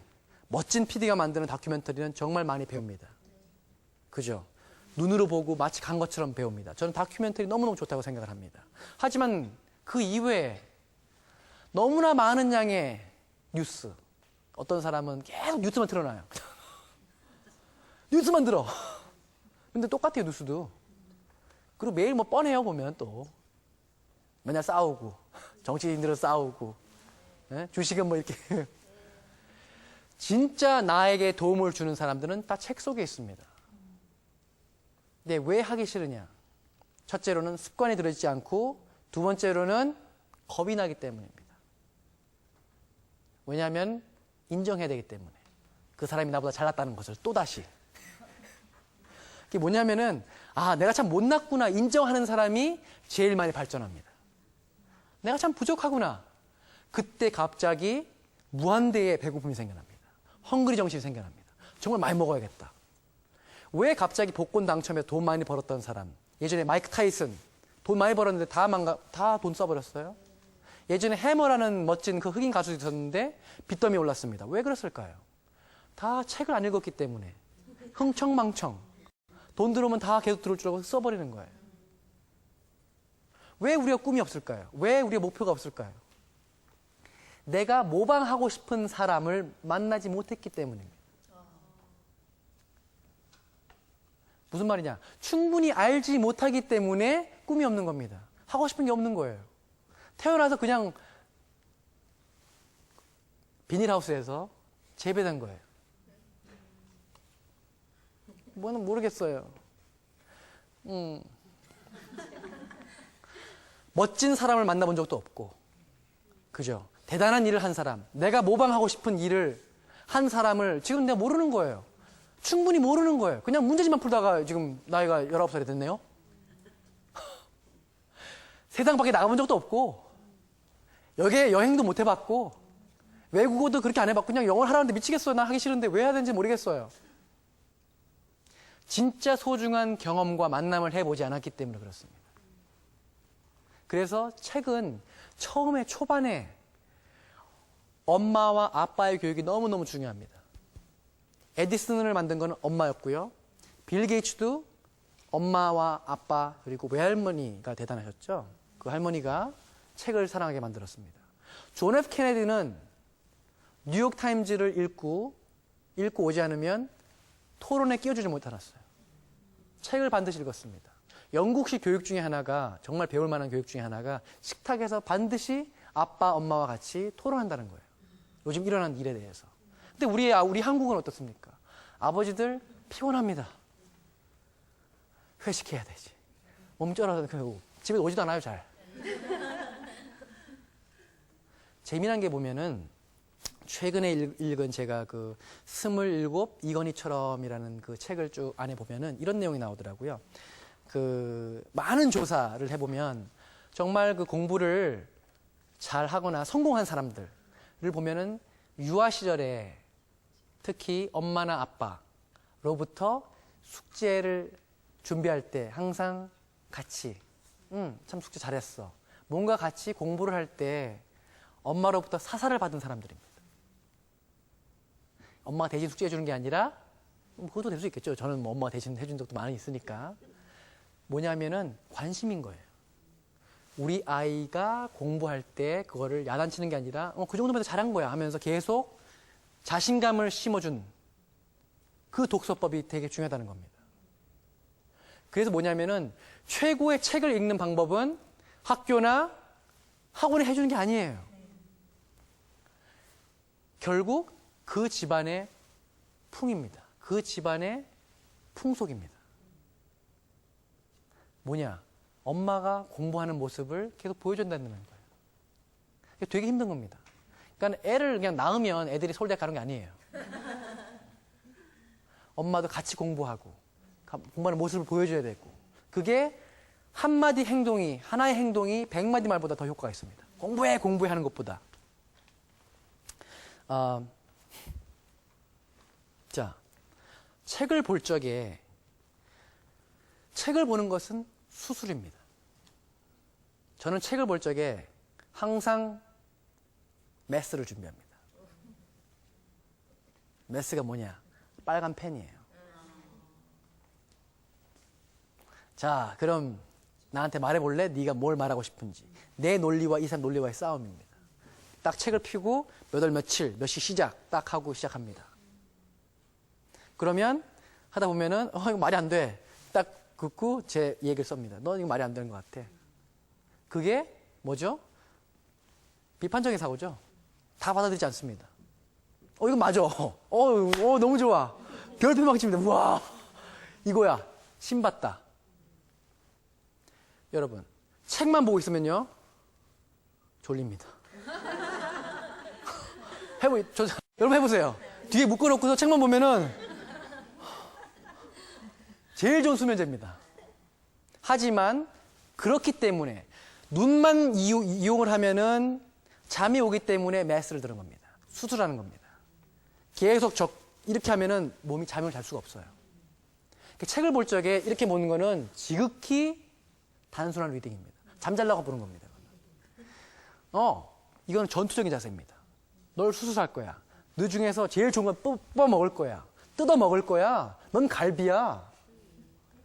멋진 PD가 만드는 다큐멘터리는 정말 많이 배웁니다. 그죠? 눈으로 보고 마치 간 것처럼 배웁니다. 저는 다큐멘터리 너무너무 좋다고 생각을 합니다. 하지만 그 이외에 너무나 많은 양의 뉴스, 어떤 사람은 계속 뉴스만 틀어놔요. 뉴스만 들어. 근데 똑같아요, 뉴스도. 그리고 매일 뭐 뻔해요, 보면 또. 맨날 싸우고, 정치인들은 싸우고, 주식은 뭐 이렇게. 진짜 나에게 도움을 주는 사람들은 다 책 속에 있습니다. 근데 왜 하기 싫으냐? 첫째로는 습관이 들어있지 않고, 두 번째로는 겁이 나기 때문입니다. 왜냐하면 인정해야 되기 때문에. 그 사람이 나보다 잘났다는 것을 또다시. 그게 뭐냐면은, 내가 참 못났구나 인정하는 사람이 제일 많이 발전합니다. 내가 참 부족하구나. 그때 갑자기 무한대의 배고픔이 생겨납니다. 헝그리 정신이 생겨납니다. 정말 많이 먹어야겠다. 왜 갑자기 복권 당첨에 돈 많이 벌었던 사람, 예전에 마이크 타이슨 돈 많이 벌었는데 다 돈 써버렸어요? 예전에 해머라는 멋진 그 흑인 가수도 있었는데 빚더미 올랐습니다. 왜 그랬을까요? 다 책을 안 읽었기 때문에 흥청망청 돈 들어오면 다 계속 들어올 줄 알고 써버리는 거예요. 왜 우리가 꿈이 없을까요? 왜 우리가 목표가 없을까요? 내가 모방하고 싶은 사람을 만나지 못했기 때문입니다. 무슨 말이냐? 충분히 알지 못하기 때문에 꿈이 없는 겁니다. 하고 싶은 게 없는 거예요. 태어나서 그냥 비닐하우스에서 재배된 거예요. 뭐는 모르겠어요. 멋진 사람을 만나본 적도 없고, 그죠? 대단한 일을 한 사람, 내가 모방하고 싶은 일을 한 사람을 지금 내가 모르는 거예요. 충분히 모르는 거예요. 그냥 문제집만 풀다가 지금 나이가 19살이 됐네요. 세상 밖에 나가본 적도 없고, 여기에 여행도 못 해봤고, 외국어도 그렇게 안 해봤고, 그냥 영어를 하라는데 미치겠어요. 나 하기 싫은데 왜 해야 되는지 모르겠어요. 진짜 소중한 경험과 만남을 해보지 않았기 때문에 그렇습니다. 그래서 책은 처음에 초반에 엄마와 아빠의 교육이 너무너무 중요합니다. 에디슨을 만든 건 엄마였고요. 빌 게이츠도 엄마와 아빠 그리고 외할머니가 대단하셨죠. 그 할머니가 책을 사랑하게 만들었습니다. 존 F 케네디는 뉴욕타임즈를 읽고 오지 않으면 토론에 끼워주지 못하았어요. 책을 반드시 읽었습니다. 영국식 교육 중에 하나가, 정말 배울 만한 교육 중에 하나가 식탁에서 반드시 아빠, 엄마와 같이 토론한다는 거예요. 요즘 일어난 일에 대해서. 근데 우리 한국은 어떻습니까? 아버지들 피곤합니다. 회식해야 되지. 몸 쩔어서 집에 오지도 않아요, 잘. 재미난 게 보면은 최근에 읽은 제가 그 27 이건희처럼이라는 그 책을 쭉 안에 보면은 이런 내용이 나오더라고요. 그 많은 조사를 해보면 정말 그 공부를 잘 하거나 성공한 사람들을 보면은 유아 시절에 특히 엄마나 아빠로부터 숙제를 준비할 때 항상 같이 참 숙제 잘했어. 뭔가 같이 공부를 할 때 엄마로부터 사사를 받은 사람들입니다. 엄마가 대신 숙제해 주는 게 아니라 그것도 될 수 있겠죠. 저는 뭐 엄마가 대신 해준 적도 많이 있으니까. 뭐냐면은 관심인 거예요. 우리 아이가 공부할 때 그거를 야단치는 게 아니라 그 정도면 잘한 거야 하면서 계속 자신감을 심어준 그 독서법이 되게 중요하다는 겁니다. 그래서 뭐냐면은 최고의 책을 읽는 방법은 학교나 학원에 해주는 게 아니에요. 결국 그 집안의 풍입니다. 그 집안의 풍속입니다. 뭐냐? 엄마가 공부하는 모습을 계속 보여준다는 거예요. 되게 힘든 겁니다. 그러니까 애를 그냥 낳으면 애들이 서울대 가는 게 아니에요. 엄마도 같이 공부하고 공부하는 모습을 보여줘야 되고 그게 한마디 행동이 하나의 행동이 100마디 말보다 더 효과가 있습니다. 공부해 하는 것보다. 자, 책을 볼 적에 책을 보는 것은 수술입니다. 저는 책을 볼 적에 항상 메스를 준비합니다. 메스가 뭐냐? 빨간 펜이에요. 자, 그럼 나한테 말해볼래? 네가 뭘 말하고 싶은지. 내 논리와 이 사람 논리와의 싸움입니다. 딱 책을 펴고 몇 월 며칠 몇 시 시작 딱 하고 시작합니다. 그러면 하다 보면은 이거 말이 안 돼. 딱 긋고 제 얘기를 썹니다. 너 이거 말이 안 되는 것 같아. 그게 뭐죠? 비판적인 사고죠. 다 받아들이지 않습니다. 이거 맞아. 너무 좋아. 별표 막 칩니다. 우와, 이거야. 신받다. 여러분, 책만 보고 있으면요, 졸립니다. 여러분 해보세요. 뒤에 묶어놓고서 책만 보면은 제일 좋은 수면제입니다. 하지만 그렇기 때문에 눈만 이용을 하면은 잠이 오기 때문에 메스를 들은 겁니다. 수술하는 겁니다. 계속 이렇게 하면은 몸이 잠을 잘 수가 없어요. 책을 볼 적에 이렇게 보는 거는 지극히 단순한 리딩입니다. 잠잘라고 보는 겁니다. 이거는 전투적인 자세입니다. 널 수술할 거야. 너 중에서 제일 좋은 건 뽑아 먹을 거야. 뜯어 먹을 거야. 넌 갈비야.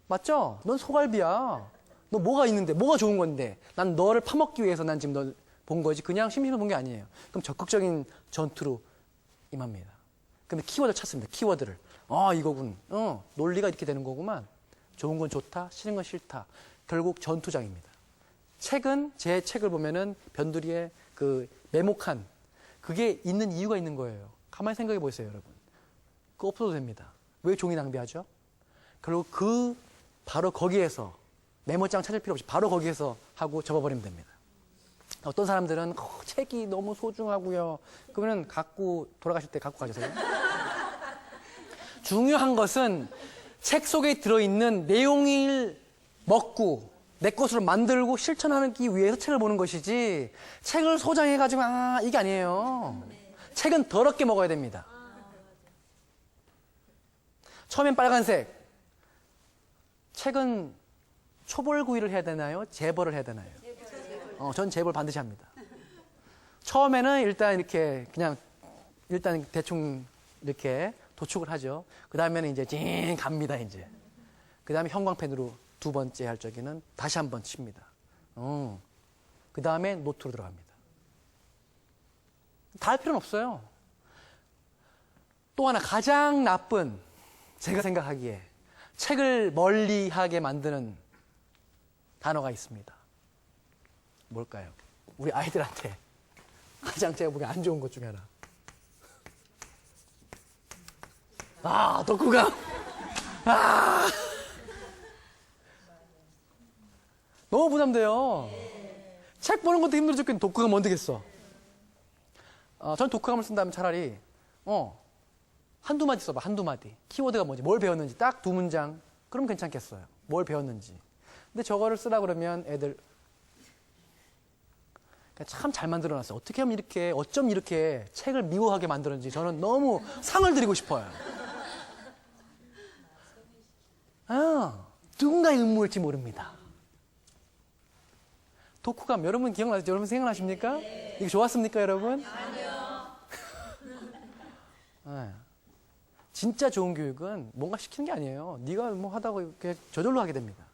맞죠? 넌 소갈비야. 너 뭐가 있는데, 뭐가 좋은 건데. 난 너를 파먹기 위해서 난 지금 너 본 거지. 그냥 심심해서 본 게 아니에요. 그럼 적극적인 전투로 임합니다. 그러면 키워드를 찾습니다. 키워드를. 이거군. 논리가 이렇게 되는 거구만. 좋은 건 좋다, 싫은 건 싫다. 결국 전투장입니다. 책은, 제 책을 보면은 변두리에 그 메모칸, 그게 있는 이유가 있는 거예요. 가만히 생각해 보세요, 여러분. 그거 없어도 됩니다. 왜 종이 낭비하죠? 결국 바로 거기에서 메모장 찾을 필요 없이 바로 거기에서 하고 접어버리면 됩니다. 어떤 사람들은 책이 너무 소중하고요. 그러면 돌아가실 때 갖고 가세요. 중요한 것은 책 속에 들어있는 내용을 먹고 내 것으로 만들고 실천하기 위해서 책을 보는 것이지 책을 소장해가지고 이게 아니에요. 책은 더럽게 먹어야 됩니다. 처음엔 빨간색. 책은 초벌구이를 해야 되나요? 재벌을 해야 되나요? 전 재벌 반드시 합니다. 처음에는 일단 이렇게 그냥 일단 대충 이렇게 도축을 하죠. 그 다음에는 이제 징 갑니다, 이제. 그 다음에 형광펜으로 두 번째 할 적에는 다시 한번 칩니다. 그 다음에 노트로 들어갑니다. 다 할 필요는 없어요. 또 하나 가장 나쁜, 제가 생각하기에 책을 멀리하게 만드는 단어가 있습니다. 뭘까요? 우리 아이들한테 가장 제가 보기엔 안 좋은 것 중에 하나. 독후감. 너무 부담돼요. 책 보는 것도 힘들어 죽겠는데 독후감 뭔 되겠어. 전 독후감을 쓴다면 차라리 한두 마디 써봐. 한두 마디. 키워드가 뭐지? 뭘 배웠는지 딱 두 문장. 그럼 괜찮겠어요. 뭘 배웠는지. 근데 저거를 쓰라 그러면 애들 참 잘 만들어놨어요. 어쩜 이렇게 책을 미워하게 만들었는지 저는 너무 상을 드리고 싶어요. 누군가의 음모일지 모릅니다. 독후감 여러분 기억나시죠? 여러분 생각나십니까? 이게 좋았습니까, 여러분? 아니요. 진짜 좋은 교육은 뭔가 시키는 게 아니에요. 네가 뭐 하다가 그냥 저절로 하게 됩니다.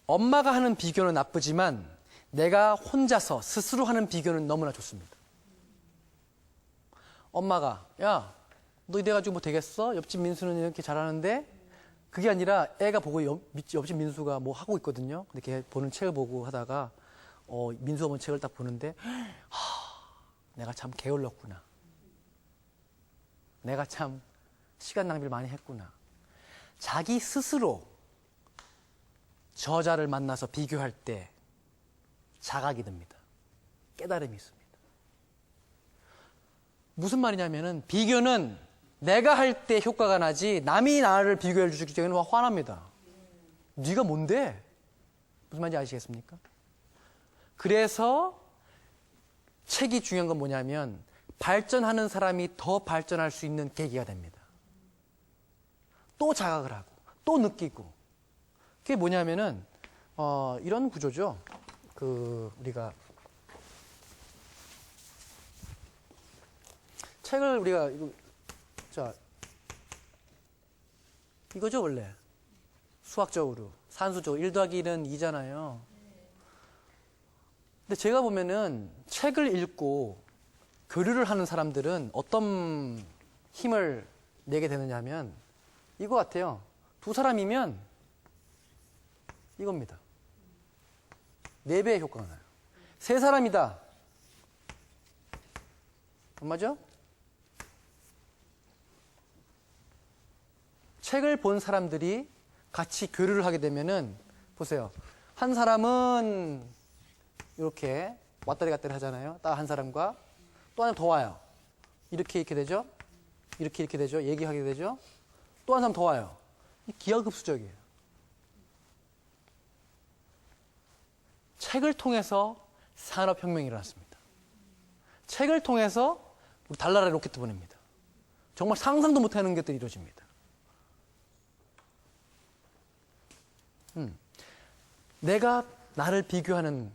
엄마가 하는 비교는 나쁘지만 내가 혼자서 스스로 하는 비교는 너무나 좋습니다. 엄마가 야, 너 이래가지고 뭐 되겠어? 옆집 민수는 이렇게 잘하는데 그게 아니라 애가 보고 옆집 민수가 뭐 하고 있거든요. 근데 걔 보는 책을 보고 하다가 민수가 본 책을 딱 보는데 내가 참 게을렀구나. 내가 참 시간 낭비를 많이 했구나. 자기 스스로 저자를 만나서 비교할 때 자각이 듭니다. 깨달음이 있습니다. 무슨 말이냐면은 비교는 내가 할 때 효과가 나지 남이 나를 비교해 주실 때는 화납니다. 네가 뭔데? 무슨 말인지 아시겠습니까? 그래서 책이 중요한 건 뭐냐면 발전하는 사람이 더 발전할 수 있는 계기가 됩니다. 또 자각을 하고 또 느끼고 그게 뭐냐면은 이런 구조죠. 우리가 책을 우리가 이거죠 원래 수학적으로 산수적으로 1 더하기 1은 2잖아요. 근데 제가 보면은 책을 읽고 교류를 하는 사람들은 어떤 힘을 내게 되느냐 하면 이거 같아요. 두 사람이면 이겁니다. 4배의 효과가 나요. 3사람이다. 맞죠? 책을 본 사람들이 같이 교류를 하게 되면은 보세요. 한 사람은 이렇게 왔다리 갔다리 하잖아요. 딱 한 사람과 또 하나 더 와요. 이렇게 되죠. 이렇게 되죠. 얘기하게 되죠. 또 한 사람 더 와요. 기하급수적이에요. 책을 통해서 산업혁명이 일어났습니다. 책을 통해서 우리 달나라에 로켓 보냅니다. 정말 상상도 못하는 것들이 이루어집니다. 내가 나를 비교하는,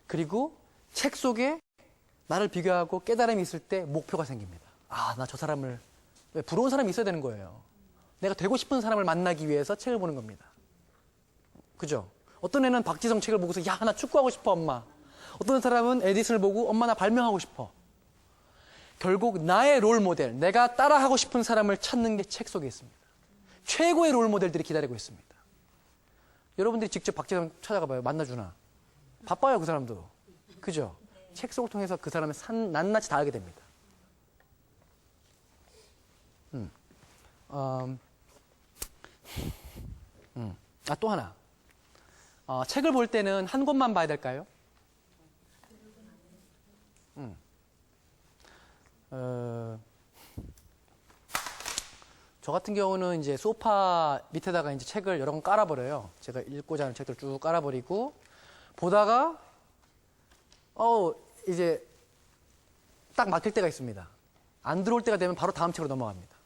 그리고 책 속에 나를 비교하고 깨달음이 있을 때 목표가 생깁니다. 아, 나 저 사람을, 왜 부러운 사람이 있어야 되는 거예요. 내가 되고 싶은 사람을 만나기 위해서 책을 보는 겁니다. 그죠? 어떤 애는 박지성 책을 보고서 야, 나 축구하고 싶어, 엄마. 어떤 사람은 에디슨을 보고 엄마 나 발명하고 싶어. 결국 나의 롤 모델, 내가 따라하고 싶은 사람을 찾는 게 책 속에 있습니다. 최고의 롤 모델들이 기다리고 있습니다. 여러분들이 직접 박지성 찾아가봐요. 만나주나. 바빠요, 그 사람도. 그죠? 책 속을 통해서 그 사람의 낱낱이 다 알게 됩니다. 또 하나. 책을 볼 때는 한 권만 봐야 될까요? 저 같은 경우는 이제 소파 밑에다가 이제 책을 여러 권 깔아버려요. 제가 읽고자 하는 책들 쭉 깔아버리고, 보다가, 이제 딱 막힐 때가 있습니다. 안 들어올 때가 되면 바로 다음 책으로 넘어갑니다.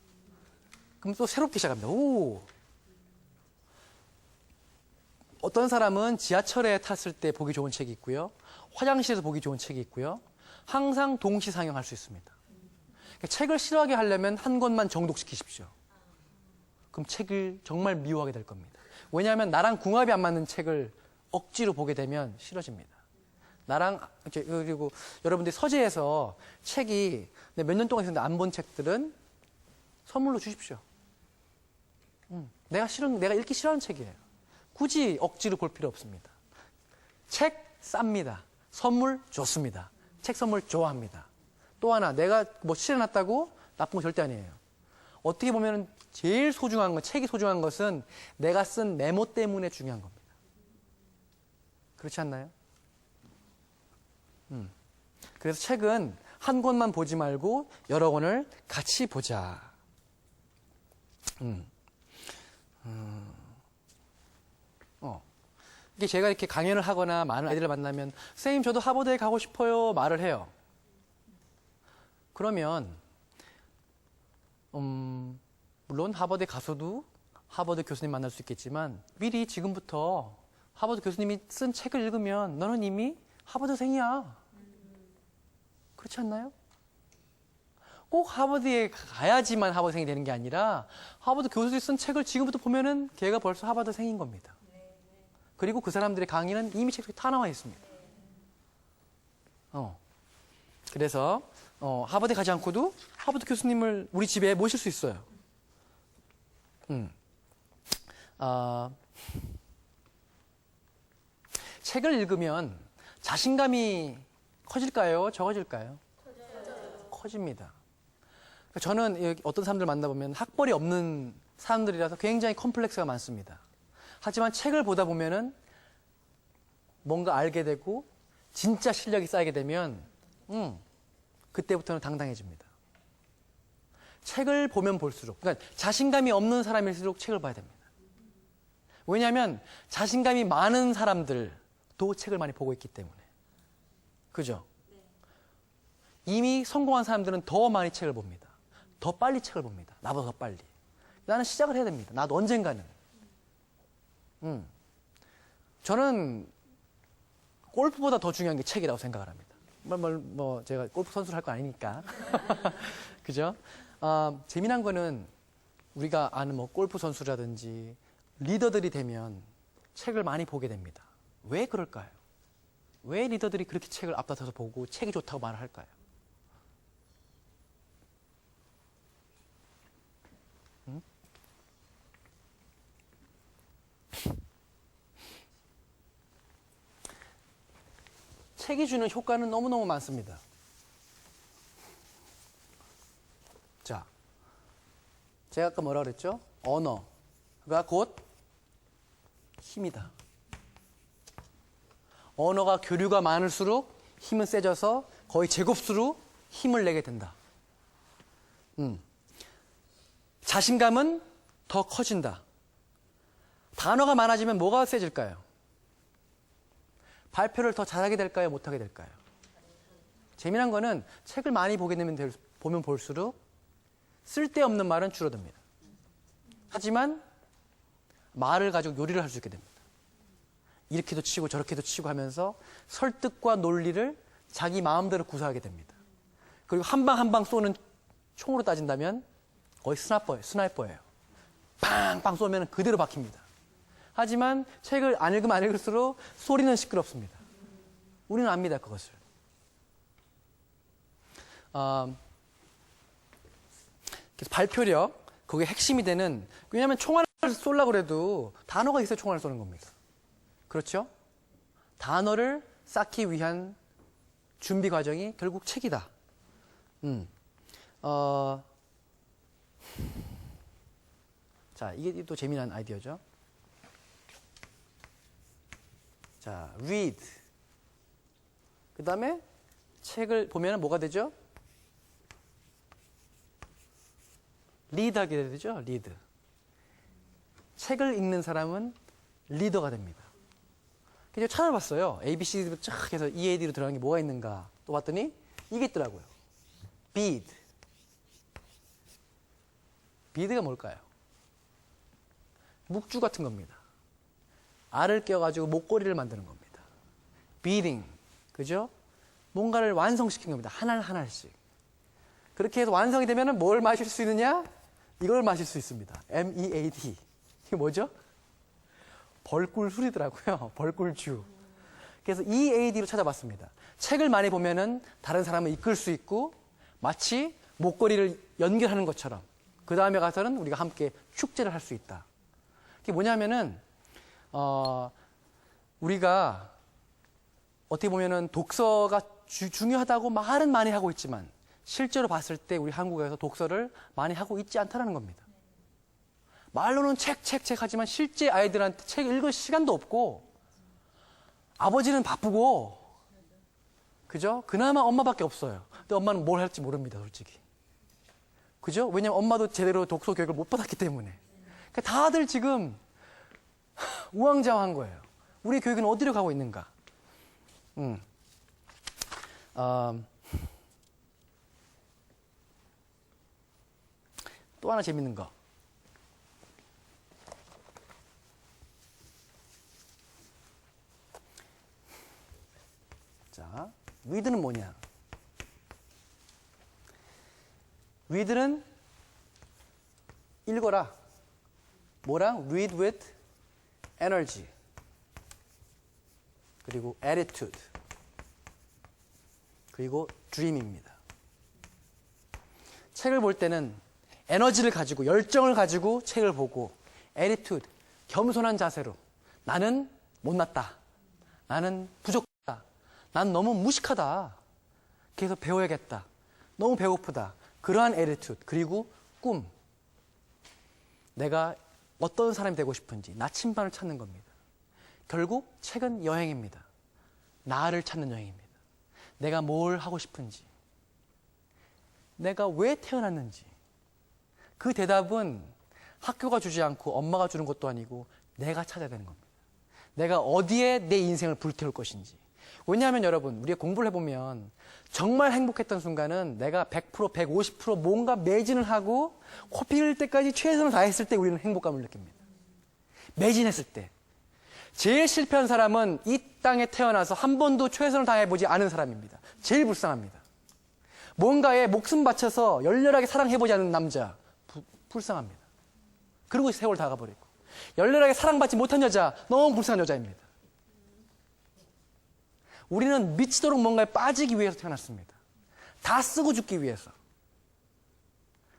그럼 또 새롭게 시작합니다. 오! 어떤 사람은 지하철에 탔을 때 보기 좋은 책이 있고요. 화장실에서 보기 좋은 책이 있고요. 항상 동시 상영할 수 있습니다. 그러니까 책을 싫어하게 하려면 한 권만 정독시키십시오. 그럼 책을 정말 미워하게 될 겁니다. 왜냐하면 나랑 궁합이 안 맞는 책을 억지로 보게 되면 싫어집니다. 그리고 여러분들이 서재에서 책이 몇 년 동안 있었는데 안 본 책들은 선물로 주십시오. 내가 읽기 싫어하는 책이에요. 굳이 억지로 볼 필요 없습니다. 책 쌉니다. 선물 좋습니다. 책 선물 좋아합니다. 또 하나, 내가 뭐 칠해놨다고 나쁜 거 절대 아니에요. 어떻게 보면 제일 소중한 건, 책이 소중한 것은 내가 쓴 메모 때문에 중요한 겁니다. 그렇지 않나요? 그래서 책은 한 권만 보지 말고 여러 권을 같이 보자. 이게 제가 이렇게 강연을 하거나 많은 아이들을 만나면 선생님 저도 하버드에 가고 싶어요 말을 해요. 그러면 물론 하버드에 가서도 하버드 교수님 만날 수 있겠지만 미리 지금부터 하버드 교수님이 쓴 책을 읽으면 너는 이미 하버드생이야. 그렇지 않나요? 꼭 하버드에 가야지만 하버드생이 되는 게 아니라 하버드 교수들이 쓴 책을 지금부터 보면은 걔가 벌써 하버드생인 겁니다. 그리고 그 사람들의 강의는 이미 책 속에 다 나와 있습니다. 그래서 하버드에 가지 않고도 하버드 교수님을 우리 집에 모실 수 있어요. 책을 읽으면 자신감이 커질까요? 적어질까요? 커집니다. 저는 어떤 사람들 만나보면 학벌이 없는 사람들이라서 굉장히 컴플렉스가 많습니다. 하지만 책을 보다 보면은 뭔가 알게 되고 진짜 실력이 쌓이게 되면 그때부터는 당당해집니다. 책을 보면 볼수록, 그러니까 자신감이 없는 사람일수록 책을 봐야 됩니다. 왜냐하면 자신감이 많은 사람들도 책을 많이 보고 있기 때문에. 그죠? 이미 성공한 사람들은 더 많이 책을 봅니다. 더 빨리 책을 봅니다. 나보다 더 빨리. 나는 시작을 해야 됩니다. 나도 언젠가는. 저는 골프보다 더 중요한 게 책이라고 생각을 합니다. 제가 골프 선수를 할 거 아니니까. 그죠? 재미난 거는 우리가 아는 골프 선수라든지 리더들이 되면 책을 많이 보게 됩니다. 왜 그럴까요? 왜 리더들이 그렇게 책을 앞다퉈서 보고 책이 좋다고 말을 할까요? 책이 주는 효과는 너무너무 많습니다. 자, 제가 아까 뭐라 그랬죠? 언어가 곧 힘이다. 언어가 교류가 많을수록 힘은 세져서 거의 제곱수로 힘을 내게 된다. 자신감은 더 커진다. 단어가 많아지면 뭐가 세질까요? 발표를 더 잘하게 될까요? 못하게 될까요? 재미난 거는 책을 많이 보면 볼수록 쓸데없는 말은 줄어듭니다. 하지만 말을 가지고 요리를 할 수 있게 됩니다. 이렇게도 치고 저렇게도 치고 하면서 설득과 논리를 자기 마음대로 구사하게 됩니다. 그리고 한 방 한 방 쏘는 총으로 따진다면 거의 스나이퍼예요. 빵빵 쏘면 그대로 박힙니다. 하지만 책을 안 읽으면 안 읽을수록 소리는 시끄럽습니다. 우리는 압니다, 그것을. 그래서 발표력, 그게 핵심이 되는, 왜냐하면 총알을 쏘려고 해도 단어가 있어야 총알을 쏘는 겁니다. 그렇죠? 단어를 쌓기 위한 준비 과정이 결국 책이다. 자, 이게 또 재미난 아이디어죠. 자, read. 그 다음에 책을 보면 뭐가 되죠? 리드 하게 되죠? 리드. 책을 읽는 사람은 리더가 됩니다. 그래서 찾아봤어요. ABCD로 쫙 해서 EAD로 들어간 게 뭐가 있는가 또 봤더니 이게 있더라고요. bead. bead가 뭘까요? 묵주 같은 겁니다. 알을 껴가지고 목걸이를 만드는 겁니다. beading. 그죠? 뭔가를 완성시킨 겁니다. 하나씩. 그렇게 해서 완성이 되면 뭘 마실 수 있느냐? 이걸 마실 수 있습니다. MEAD. 이게 뭐죠? 벌꿀 술이더라고요. 벌꿀주. 그래서 EAD로 찾아봤습니다. 책을 많이 보면은 다른 사람을 이끌 수 있고 마치 목걸이를 연결하는 것처럼 그 다음에 가서는 우리가 함께 축제를 할 수 있다. 그게 뭐냐면은 우리가 어떻게 보면은 독서가 중요하다고 말은 많이 하고 있지만 실제로 봤을 때 우리 한국에서 독서를 많이 하고 있지 않다는 겁니다. 말로는 책 하지만 실제 아이들한테 책 읽을 시간도 없고 아버지는 바쁘고 그죠? 그나마 엄마밖에 없어요. 근데 엄마는 뭘 할지 모릅니다, 솔직히. 그죠? 왜냐면 엄마도 제대로 독서 교육을 못 받았기 때문에. 그러니까 다들 지금 우왕좌왕한 거예요. 우리 교육은 어디로 가고 있는가? 또 하나 재밌는 거. 자, read는 뭐냐? read는 읽어라. 뭐랑? read with energy. 그리고 attitude. 그리고 dream입니다. 책을 볼 때는 에너지를 가지고 열정을 가지고 책을 보고 attitude, 겸손한 자세로 나는 못났다. 나는 부족하다. 난 너무 무식하다. 그래서 배워야겠다. 너무 배고프다. 그러한 attitude, 그리고 꿈. 내가 어떤 사람이 되고 싶은지 나침반을 찾는 겁니다. 결국 책은 여행입니다. 나를 찾는 여행입니다. 내가 뭘 하고 싶은지, 내가 왜 태어났는지, 그 대답은 학교가 주지 않고 엄마가 주는 것도 아니고 내가 찾아야 되는 겁니다. 내가 어디에 내 인생을 불태울 것인지. 왜냐하면 여러분, 우리가 공부를 해보면 정말 행복했던 순간은 내가 100%, 150% 뭔가 매진을 하고 코피 흘릴 때까지 최선을 다했을 때 우리는 행복감을 느낍니다. 매진했을 때. 제일 실패한 사람은 이 땅에 태어나서 한 번도 최선을 다해보지 않은 사람입니다. 제일 불쌍합니다. 뭔가에 목숨 바쳐서 열렬하게 사랑해보지 않은 남자, 불쌍합니다. 그리고 세월 다 가버리고. 열렬하게 사랑받지 못한 여자, 너무 불쌍한 여자입니다. 우리는 미치도록 뭔가에 빠지기 위해서 태어났습니다. 다 쓰고 죽기 위해서.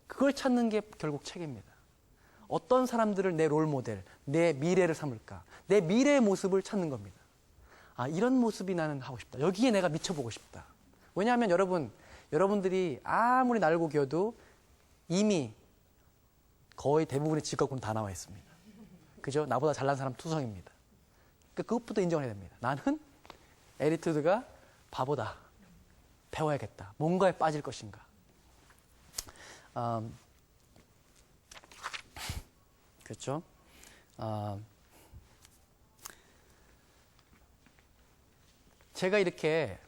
그걸 찾는 게 결국 책입니다. 어떤 사람들을 내 롤모델, 내 미래를 삼을까? 내 미래의 모습을 찾는 겁니다. 아, 이런 모습이 나는 하고 싶다. 여기에 내가 미쳐보고 싶다. 왜냐하면 여러분들이 아무리 날고 기어도 이미 거의 대부분의 직업군은 다 나와 있습니다. 그죠? 나보다 잘난 사람 투성입니다. 그러니까 그것부터 인정을 해야 됩니다. 나는 에리투드가 바보다. 배워야겠다. 뭔가에 빠질 것인가. 그렇죠? 제가 이렇게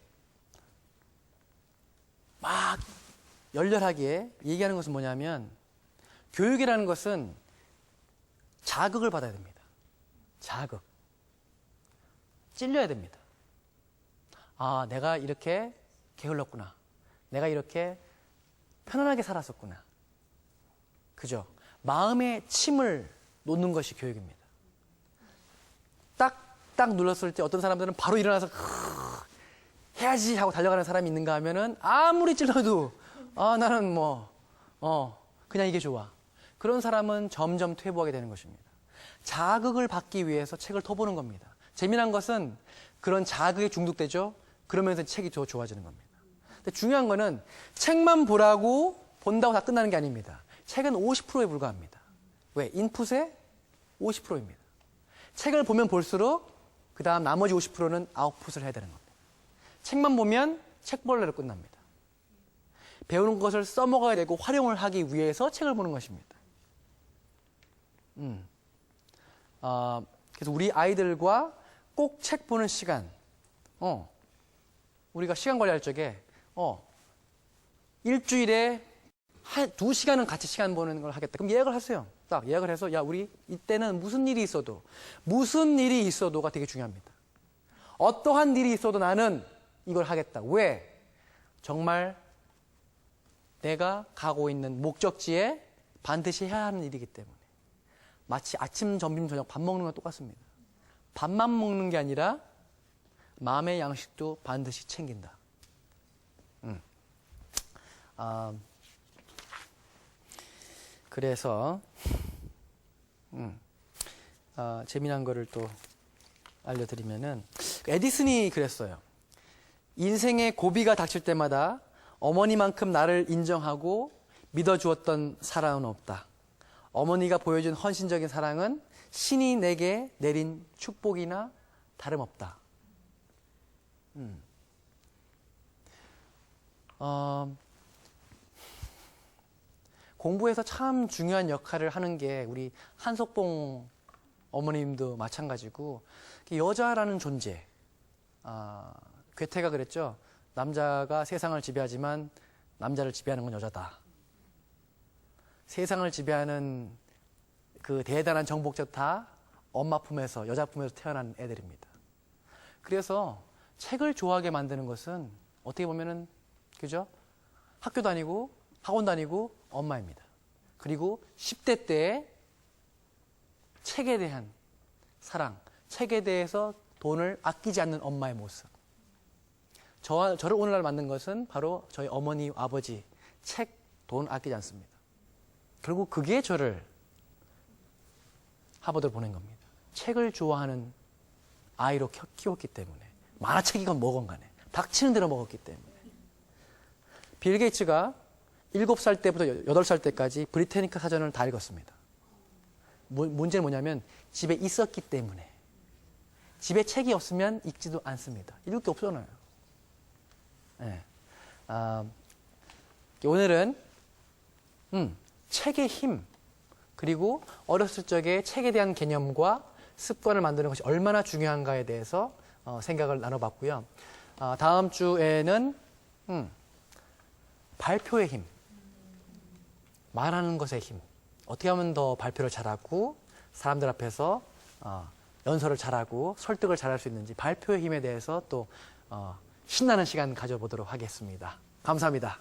막 열렬하게 얘기하는 것은 뭐냐면 교육이라는 것은 자극을 받아야 됩니다. 자극. 찔려야 됩니다. 아, 내가 이렇게 게을렀구나. 내가 이렇게 편안하게 살았었구나. 그죠? 마음에 침을 놓는 것이 교육입니다. 딱 눌렀을 때 어떤 사람들은 바로 일어나서 해야지 하고 달려가는 사람이 있는가 하면은 아무리 찔러도 나는 그냥 이게 좋아. 그런 사람은 점점 퇴보하게 되는 것입니다. 자극을 받기 위해서 책을 터보는 겁니다. 재미난 것은 그런 자극에 중독되죠. 그러면서 책이 더 좋아지는 겁니다. 근데 중요한 거는 책만 보라고 본다고 다 끝나는 게 아닙니다. 책은 50%에 불과합니다. 왜? 인풋의 50%입니다. 책을 보면 볼수록 그 다음 나머지 50%는 아웃풋을 해야 되는 겁니다. 책만 보면 책벌레로 끝납니다. 배우는 것을 써먹어야 되고 활용을 하기 위해서 책을 보는 것입니다. 그래서 우리 아이들과 꼭 책 보는 시간, 우리가 시간 관리할 적에 일주일에 2시간은 같이 시간 보는 걸 하겠다. 그럼 예약을 하세요. 딱 예약을 해서 야, 우리 이때는 무슨 일이 있어도가 되게 중요합니다. 어떠한 일이 있어도 나는 이걸 하겠다. 왜? 정말 내가 가고 있는 목적지에 반드시 해야 하는 일이기 때문에. 마치 아침, 점심, 저녁 밥 먹는 건 똑같습니다. 밥만 먹는 게 아니라 마음의 양식도 반드시 챙긴다. 그래서 재미난 거를 또 알려드리면은 에디슨이 그랬어요. 인생의 고비가 닥칠 때마다 어머니만큼 나를 인정하고 믿어주었던 사람은 없다. 어머니가 보여준 헌신적인 사랑은 신이 내게 내린 축복이나 다름없다. 공부에서 참 중요한 역할을 하는 게 우리 한석봉 어머님도 마찬가지고 여자라는 존재. 괴테가 그랬죠. 남자가 세상을 지배하지만 남자를 지배하는 건 여자다. 세상을 지배하는 그 대단한 정복자 다 엄마 품에서, 여자 품에서 태어난 애들입니다. 그래서 책을 좋아하게 만드는 것은 어떻게 보면은, 그죠? 학교 다니고, 학원 다니고, 엄마입니다. 그리고 10대 때에 책에 대한 사랑, 책에 대해서 돈을 아끼지 않는 엄마의 모습. 저를 오늘날 만든 것은 바로 저희 어머니, 아버지, 책, 돈 아끼지 않습니다. 결국 그게 저를 하버드를 보낸 겁니다. 책을 좋아하는 아이로 키웠기 때문에. 만화책이건 뭐건 간에. 닥치는 대로 먹었기 때문에. 빌 게이츠가 7살 때부터 8살 때까지 브리테니카 사전을 다 읽었습니다. 문제는 뭐냐면 집에 있었기 때문에. 집에 책이 없으면 읽지도 않습니다. 읽을 게 없잖아요. 네. 오늘은 책의 힘, 그리고 어렸을 적에 책에 대한 개념과 습관을 만드는 것이 얼마나 중요한가에 대해서 생각을 나눠봤고요. 다음 주에는 발표의 힘, 말하는 것의 힘, 어떻게 하면 더 발표를 잘하고 사람들 앞에서 연설을 잘하고 설득을 잘할 수 있는지 발표의 힘에 대해서 또 신나는 시간 가져보도록 하겠습니다. 감사합니다.